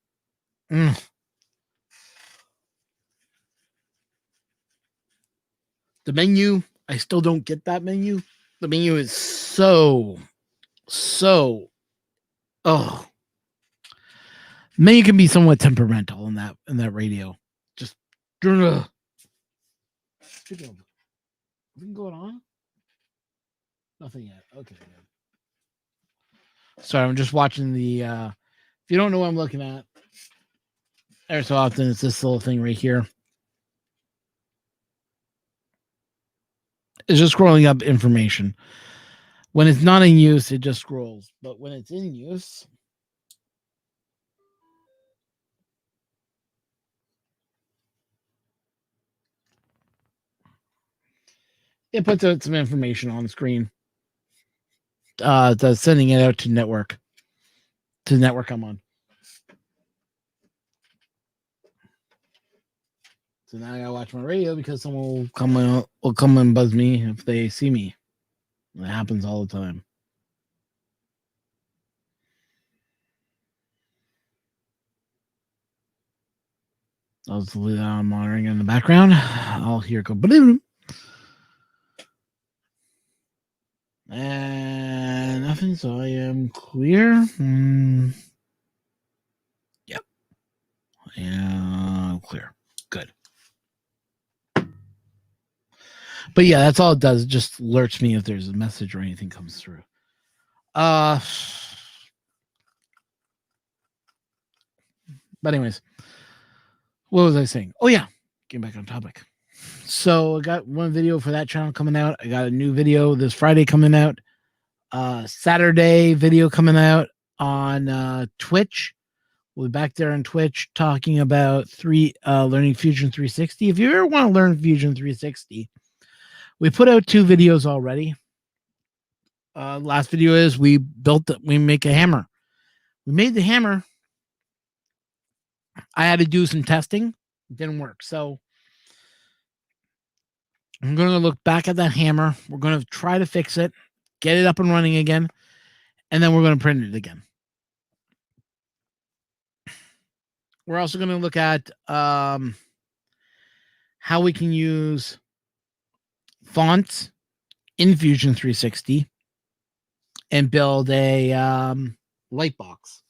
The menu, I still don't get that menu. The menu is so menu can be somewhat temperamental in that radio. Just anything going on? Nothing yet. Okay. Sorry, I'm just watching the if you don't know what I'm looking at, every so often it's this little thing right here. It's just scrolling up information. When it's not in use, it just scrolls. But when it's in use, it puts out some information on the screen. Sending it out to network I'm on. So now I gotta watch my radio because someone will come and buzz me if they see me. It happens all the time. I'll just leave that on monitoring in the background. I'll hear it go boom. And nothing, so I am clear. Yep. Yeah, clear. Good. But yeah, that's all it does. It just alerts me if there's a message or anything comes through. But anyways, what was I saying? Oh yeah, getting back on topic. So I got one video for that channel coming out. I got a new video this Friday coming out. Saturday video coming out on Twitch. We'll be back there on Twitch talking about learning Fusion 360. If you ever want to learn Fusion 360, we put out 2 videos already. Last video is we make a hammer. We made the hammer. I had to do some testing. It didn't work. So I'm going to look back at that hammer. We're going to try to fix it, get it up and running again, and then we're going to print it again. We're also going to look at how we can use fonts in Fusion 360 and build a light box.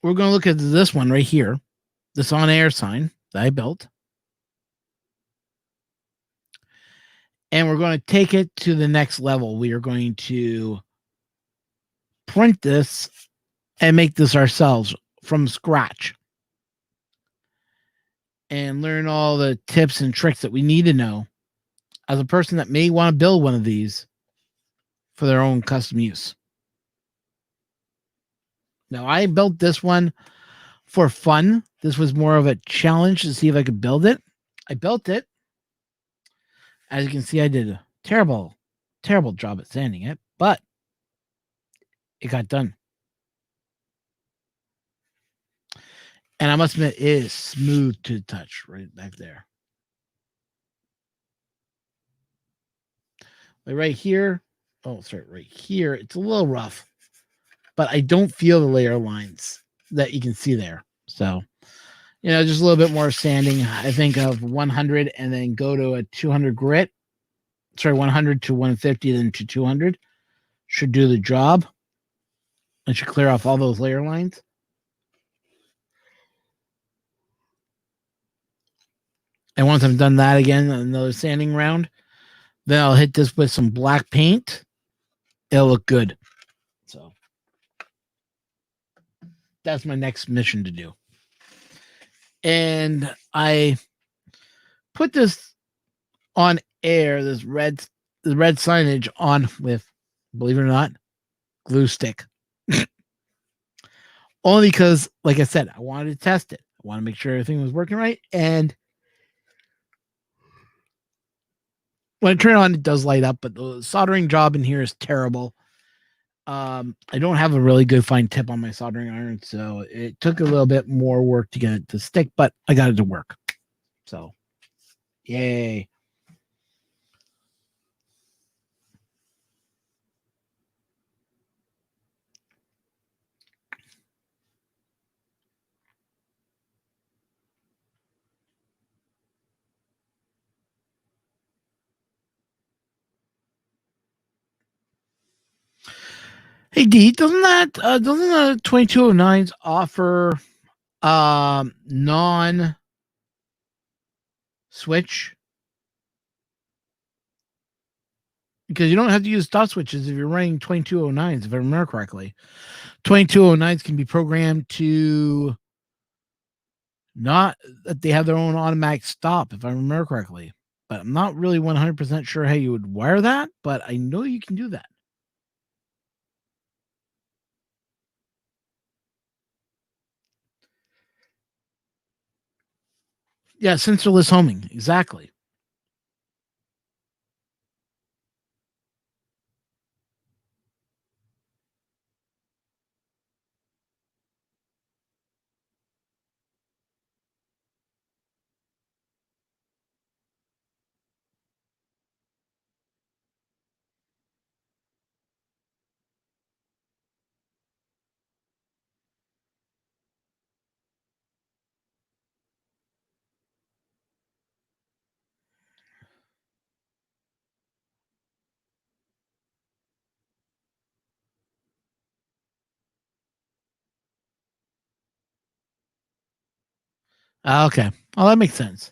We're going to look at this one right here, this on-air sign that I built. And we're going to take it to the next level. We are going to print this and make this ourselves from scratch. And learn all the tips and tricks that we need to know as a person that may want to build one of these for their own custom use. Now, I built this one for fun. This was more of a challenge to see if I could build it. I built it. As you can see, I did a terrible job at sanding it, but it got done. And I must admit, it is smooth to touch right back there. Like right here. Oh, sorry, right here. It's a little rough, but I don't feel the layer lines that you can see there. So, just a little bit more sanding. I think of 100 and then go to a 200 grit. Sorry, 100 to 150, then to 200. Should do the job. And should clear off all those layer lines. And once I've done that again, another sanding round, then I'll hit this with some black paint. It'll look good. So that's my next mission to do. And I put this on air, this red signage on with, believe it or not, glue stick. Only because, like I said, I wanted to test it. I want to make sure everything was working right. And when I turn it on, it does light up, but the soldering job in here is terrible. I don't have a really good fine tip on my soldering iron, so it took a little bit more work to get it to stick, but I got it to work. So, yay. Hey D, doesn't the 2209s offer non switch? Because you don't have to use dot switches if you're running 2209s, if I remember correctly. 2209s can be programmed to not that they have their own automatic stop, if I remember correctly. But I'm not really 100% sure how you would wire that, but I know you can do that. Yeah, sensorless homing, exactly. Okay. Oh, that makes sense.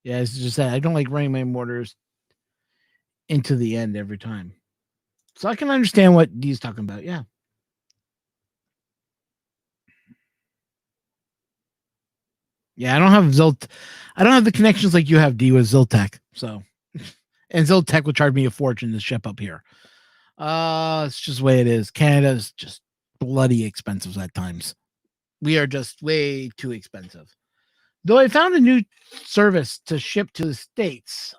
Yeah, it's just that I don't like running my mortars into the end every time. So I can understand what D's talking about. Yeah. Yeah, I don't have I don't have the connections like you have, D, with Ziltech. So, and Ziltech will charge me a fortune to ship up here. It's just the way it is. Canada's just bloody expensive at times. We are just way too expensive. Though I found a new service to ship to the States.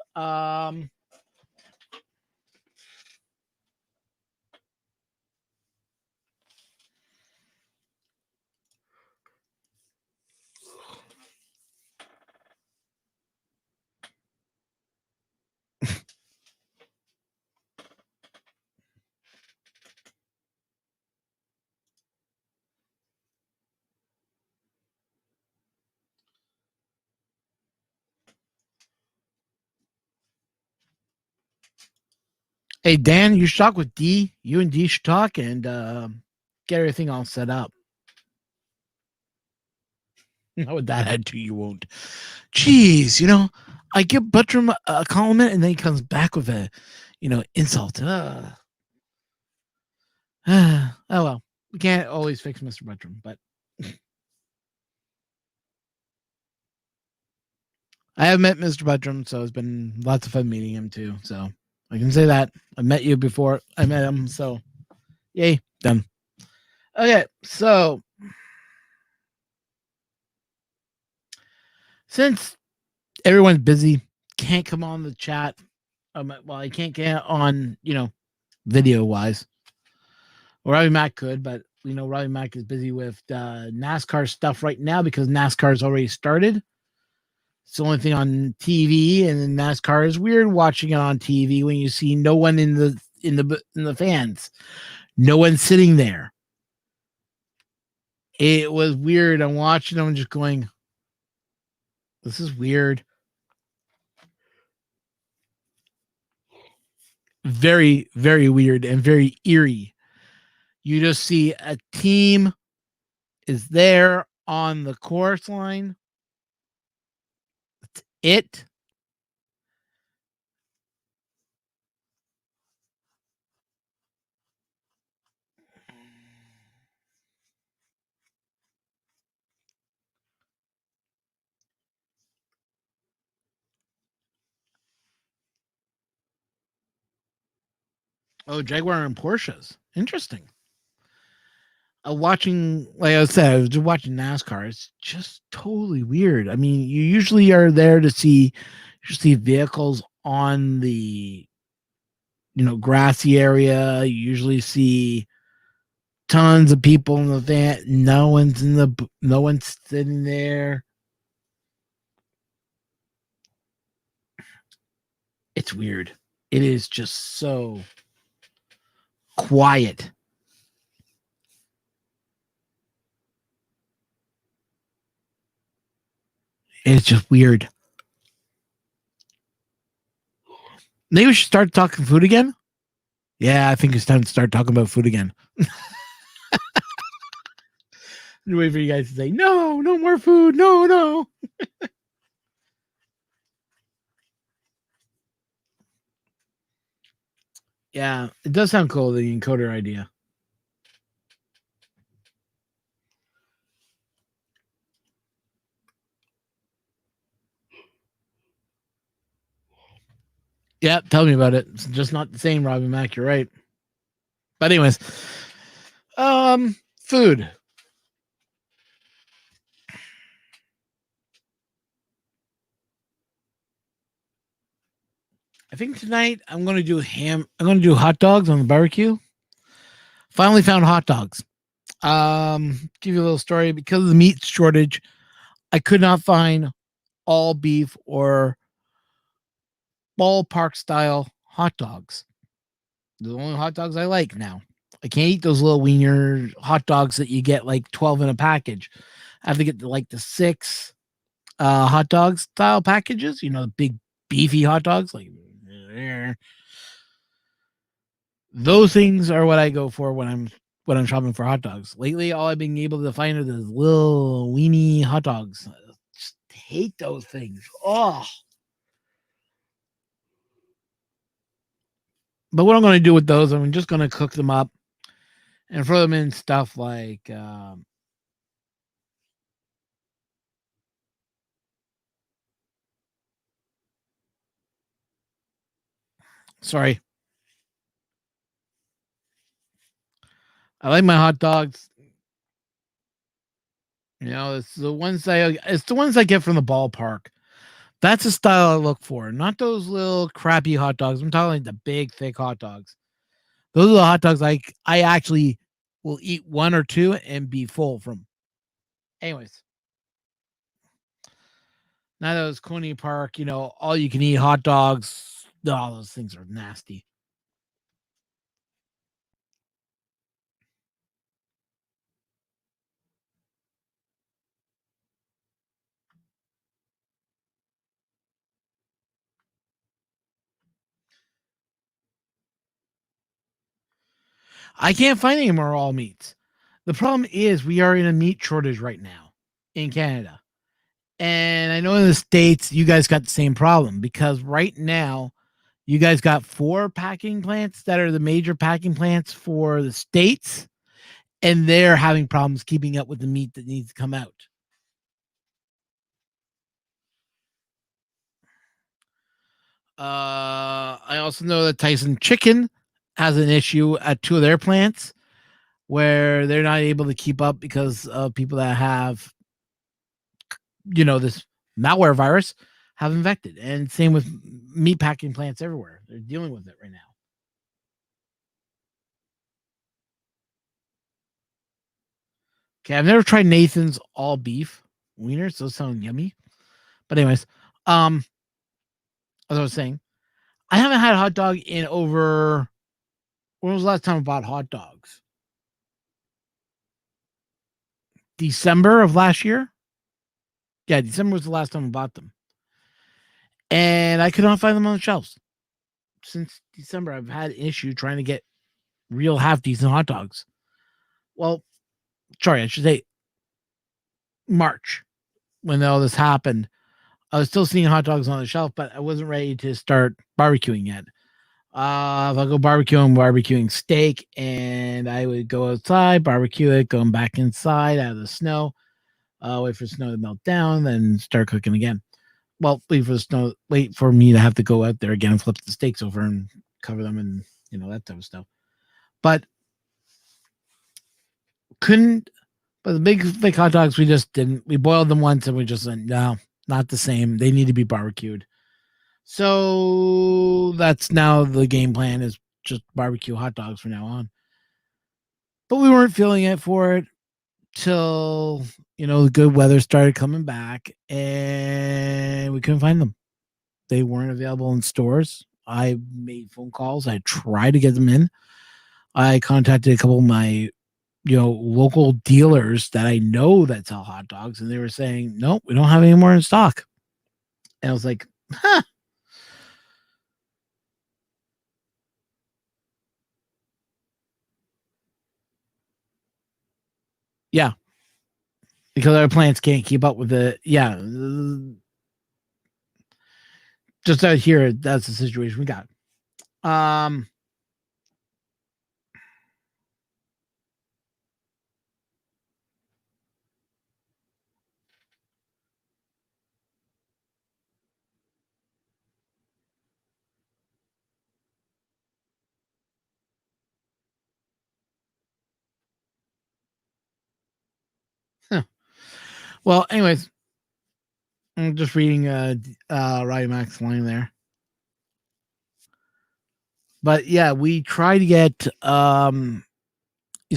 Hey, Dan, you should talk with D. You and D should talk and get everything all set up. Not with that attitude, you won't. Jeez, I give Buttram a compliment and then he comes back with a, insult. Oh, well, we can't always fix Mr. Buttram, but I have met Mr. Buttram, so it's been lots of fun meeting him too. So I can say that. I met you before I met him, so yay, done. Okay, so since everyone's busy, can't come on the chat. Well, I can't get on, video wise. Robbie Mack could, but Robbie Mack is busy with NASCAR stuff right now because NASCAR's already started. It's the only thing on TV, and NASCAR is weird watching it on TV when you see no one in the fans, no one sitting there. It was weird. I'm watching them just going, this is weird. Very, very weird and very eerie. You just see a team is there on the course line. That's it. Oh, Jaguar and Porsches. Interesting. Watching, like I said, I was just watching NASCAR. It's just totally weird. I mean, you usually are there to see vehicles on the grassy area. You usually see tons of people in the van. No one's sitting there. It's weird. It is just so quiet. It's just weird. Maybe we should start talking food again. Yeah, I think it's time to start talking about food again. Wait for you guys to say, no more food. No. Yeah, it does sound cool, the encoder idea. Yeah, tell me about it. It's just not the same, Robbie Mack. You're right. But anyways, food. I think tonight I'm going to do ham. I'm going to do hot dogs on the barbecue. Finally found hot dogs. Give you a little story. Because of the meat shortage, I could not find all beef or ballpark style hot dogs. The only hot dogs I like now. I can't eat those little wiener hot dogs that you get like 12 in a package. I have to get the 6 hot dog style packages, big beefy hot dogs. Like those things are what I go for when I'm shopping for hot dogs. Lately, all I've been able to find are those little weenie hot dogs. I just hate those things. Oh. But what I'm going to do with those, I'm just going to cook them up and throw them in stuff like sorry. I like my hot dogs. It's the ones I get from the ballpark. That's the style I look for, not those little crappy hot dogs. I'm talking like the big, thick hot dogs. Those are the hot dogs I actually will eat 1 or 2 and be full from. Anyways, now those Coney Park, all you can eat hot dogs. Oh, those things are nasty. I can't find any more all meats. The problem is we are in a meat shortage right now in Canada. And I know in the States, you guys got the same problem because right now, you guys got 4 packing plants that are the major packing plants for the States, and they're having problems keeping up with the meat that needs to come out. I also know that Tyson Chicken has an issue at 2 of their plants where they're not able to keep up because of people that have, this malware virus have infected. And same with meat packing plants everywhere. They're dealing with it right now. Okay, I've never tried Nathan's all beef wieners. Those sound yummy. But anyways, as I was saying, I haven't had a hot dog in over. When was the last time I bought hot dogs? December of last year. Yeah, December was the last time I bought them, and I could not find them on the shelves since December. I've had an issue trying to get real half decent hot dogs. Well, sorry, I should say March when all this happened. I was still seeing hot dogs on the shelf, but I wasn't ready to start barbecuing yet. If I go barbecuing steak, and I would go outside, barbecue it, going back inside out of the snow, wait for snow to melt down, then start cooking again. Well, wait for me to have to go out there again and flip the steaks over and cover them and that type of stuff. But but the big hot dogs, we just didn't. We boiled them once and we just said, no, not the same. They need to be barbecued. So that's now the game plan is just barbecue hot dogs from now on. But we weren't feeling it for it till, the good weather started coming back and we couldn't find them. They weren't available in stores. I made phone calls. I tried to get them in. I contacted a couple of my, local dealers that I know that sell hot dogs, and they were saying, nope, we don't have any more in stock. And I was like, huh. Yeah. Because our plants can't keep up with it. Yeah. Just out here, that's the situation we got. Huh. Well, anyways, I'm just reading Roddy Mac's line there. But yeah, we try to get these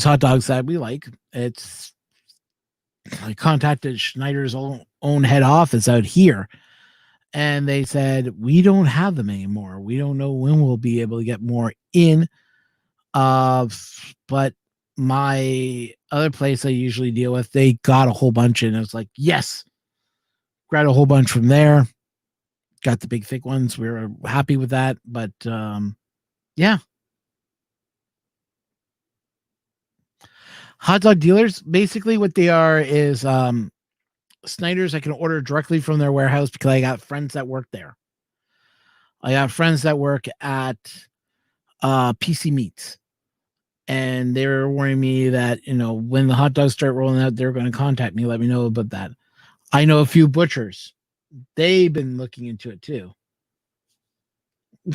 hot dogs that we like. I contacted Schneider's own head office out here, and they said we don't have them anymore. We don't know when we'll be able to get more in. But my other place I usually deal with, they got a whole bunch, and I was like, yes, grabbed a whole bunch from there. Got the big thick ones. We were happy with that, but yeah. Hot dog dealers, basically what they are is Snyder's. I can order directly from their warehouse because I got friends that work there. I got friends that work at PC Meats, and they were warning me that when the hot dogs start rolling out, they're going to contact me, let me know about that. I know a few butchers; they've been looking into it too.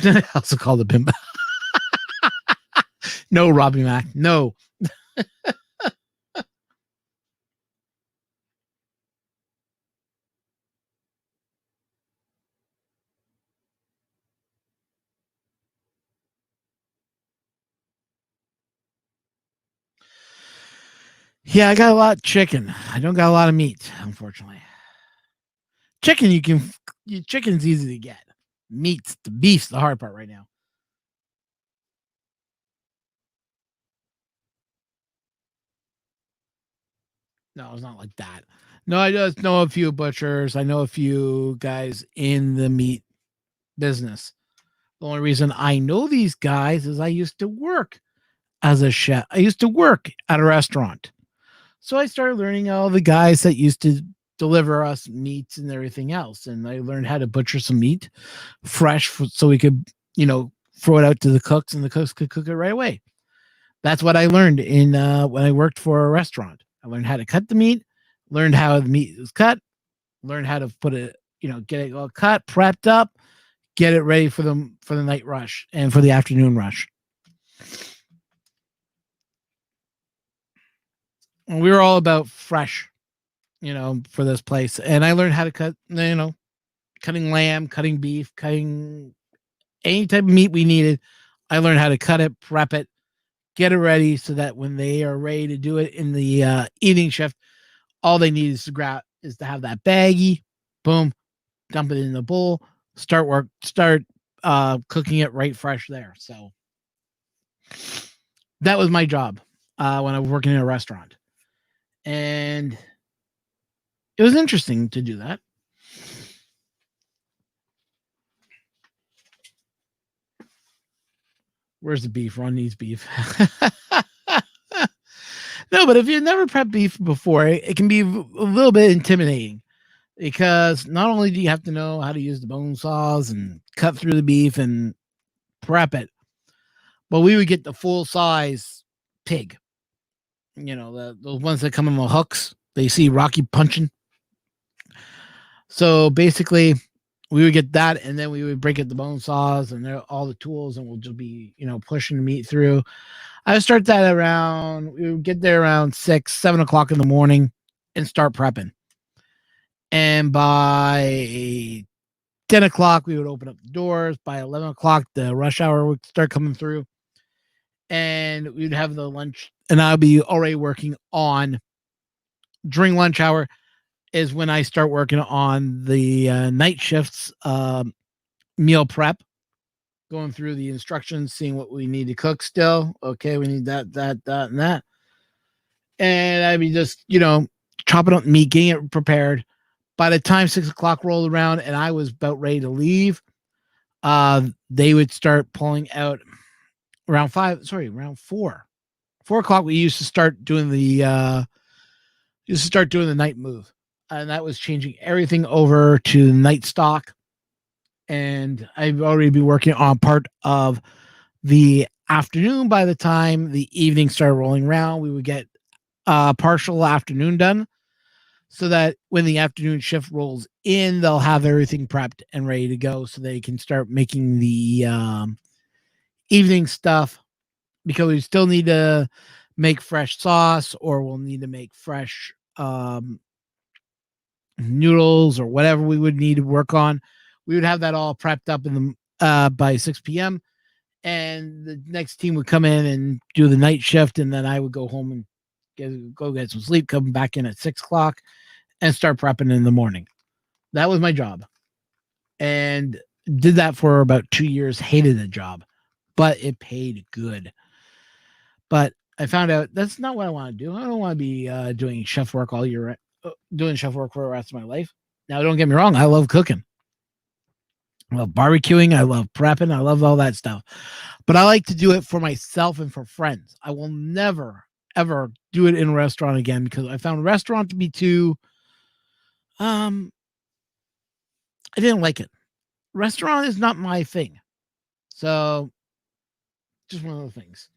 I also called the pimp. No, Robbie Mac, no. Yeah, I got a lot of chicken. I don't got a lot of meat, unfortunately. Chicken, chicken's easy to get. Meat's the beef's the hard part right now. No, it's not like that. No, I just know a few butchers. I know a few guys in the meat business. The only reason I know these guys is I used to work as a chef. I used to work at a restaurant. So I started learning all the guys that used to deliver us meats and everything else. And I learned how to butcher some meat fresh so we could, throw it out to the cooks and the cooks could cook it right away. That's what I learned in when I worked for a restaurant. I learned how to cut the meat, learned how the meat was cut, learned how to put it, get it all cut, prepped up, get it ready for the night rush and for the afternoon rush. And we were all about fresh, for this place. And I learned how to cut, cutting lamb, cutting beef, cutting any type of meat we needed. I learned how to cut it, prep it, get it ready so that when they are ready to do it in the evening shift, all they need is to have that baggie, boom, dump it in the bowl, start cooking it right fresh there. So that was my job when I was working in a restaurant. And it was interesting to do that. Where's the beef? Ron needs beef. No, but if you've never prepped beef before, it can be a little bit intimidating because not only do you have to know how to use the bone saws and cut through the beef and prep it, but we would get the full size pig. Those ones that come in the hooks. They see Rocky punching. So basically, we would get that, and then we would break it the bone saws and all the tools, and we'll just be, pushing the meat through. I would start that we would get there around 6, 7 o'clock in the morning and start prepping. And by 10 o'clock, we would open up the doors. By 11 o'clock, the rush hour would start coming through. And we'd have the lunch, and I'll be already working on, during lunch hour is when I start working on the night shifts meal prep, going through the instructions, seeing what we need to cook still. Okay, we need that, and that. And I'd be just, chopping up meat, getting it prepared. By the time 6 o'clock rolled around and I was about ready to leave, they would start pulling out around 4. 4 o'clock, we used to start doing the night move. And that was changing everything over to night stock. And I'd already be working on part of the afternoon. By the time the evening started rolling around, we would get partial afternoon done so that when the afternoon shift rolls in, they'll have everything prepped and ready to go so they can start making the evening stuff, because we still need to make fresh sauce, or we'll need to make fresh noodles or whatever we would need to work on. We would have that all prepped up in the by 6 p.m. and the next team would come in and do the night shift, and then I would go home and go get some sleep, come back in at 6 o'clock and start prepping in the morning. That was my job, and did that for about 2 years. Hated the job, but it paid good. But I found out that's not what I want to do. I don't want to be doing chef work all year, doing chef work for the rest of my life. Now, don't get me wrong. I love cooking. I love barbecuing. I love prepping. I love all that stuff. But I like to do it for myself and for friends. I will never, ever do it in a restaurant again, because I found a restaurant to be too, I didn't like it. Restaurant is not my thing. So, just one of those things.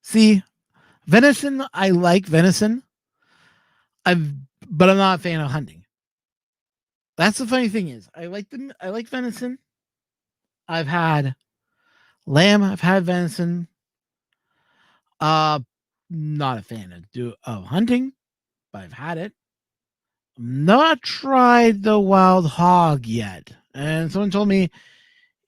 See, venison, I like venison. But I'm not a fan of hunting. That's the funny thing is, I like venison. I've had lamb, I've had venison. Not a fan of hunting, but I've had it. Not tried the wild hog yet. And someone told me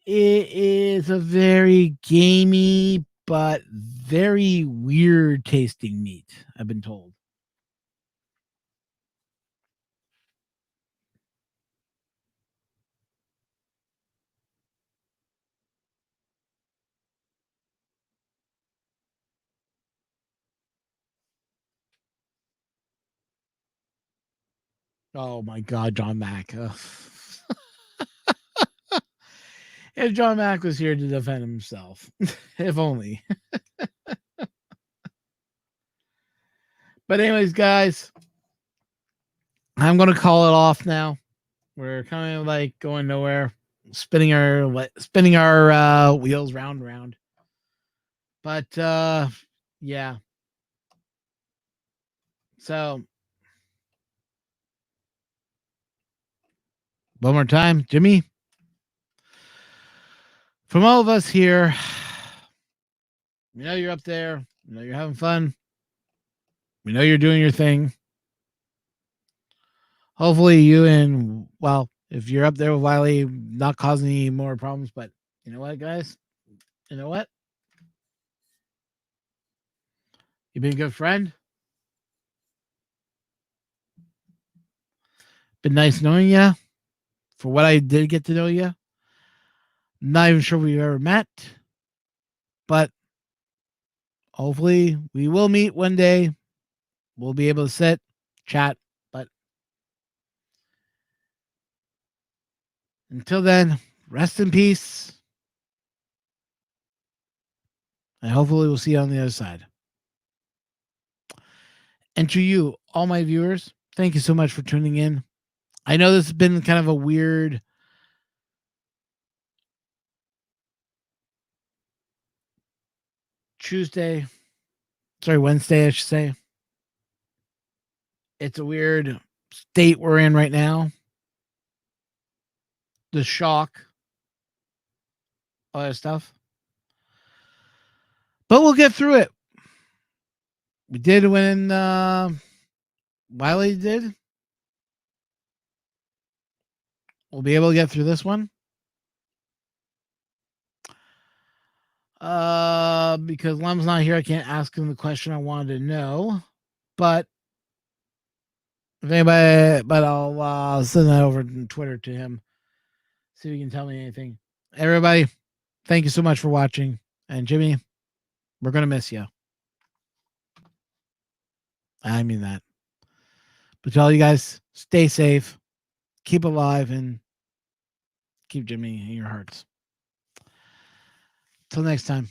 it is a very gamey but very weird tasting meat, I've been told. Oh my God, John Mack. If John Mack was here to defend himself, if only. But anyways, guys, I'm gonna call it off now. We're kind of like going nowhere, spinning our wheels round and round. But yeah. So one more time, Jimmy. From all of us here, we know you're up there. We know you're having fun. We know you're doing your thing. Hopefully, you and, well, if you're up there with Wiley, not causing any more problems. But you know what, guys? You know what? You've been a good friend. Been nice knowing you. For what I did get to know you, not even sure we've ever met, but hopefully we will meet one day. We'll be able to sit, chat. But until then, rest in peace. And hopefully we'll see you on the other side. And to you, all my viewers, thank you so much for tuning in. I know this has been kind of a weird Wednesday, I should say. It's a weird state we're in right now. The shock, all that stuff. But we'll get through it. We did when Wiley did. We'll be able to get through this one. Because Lem's not here, I can't ask him the question I wanted to know. But if anybody, but I'll send that over on Twitter to him. See if he can tell me anything. Everybody, thank you so much for watching. And Jimmy, we're gonna miss you. I mean that. But to all you guys, stay safe, keep alive, and keep Jimmy in your hearts. Till next time.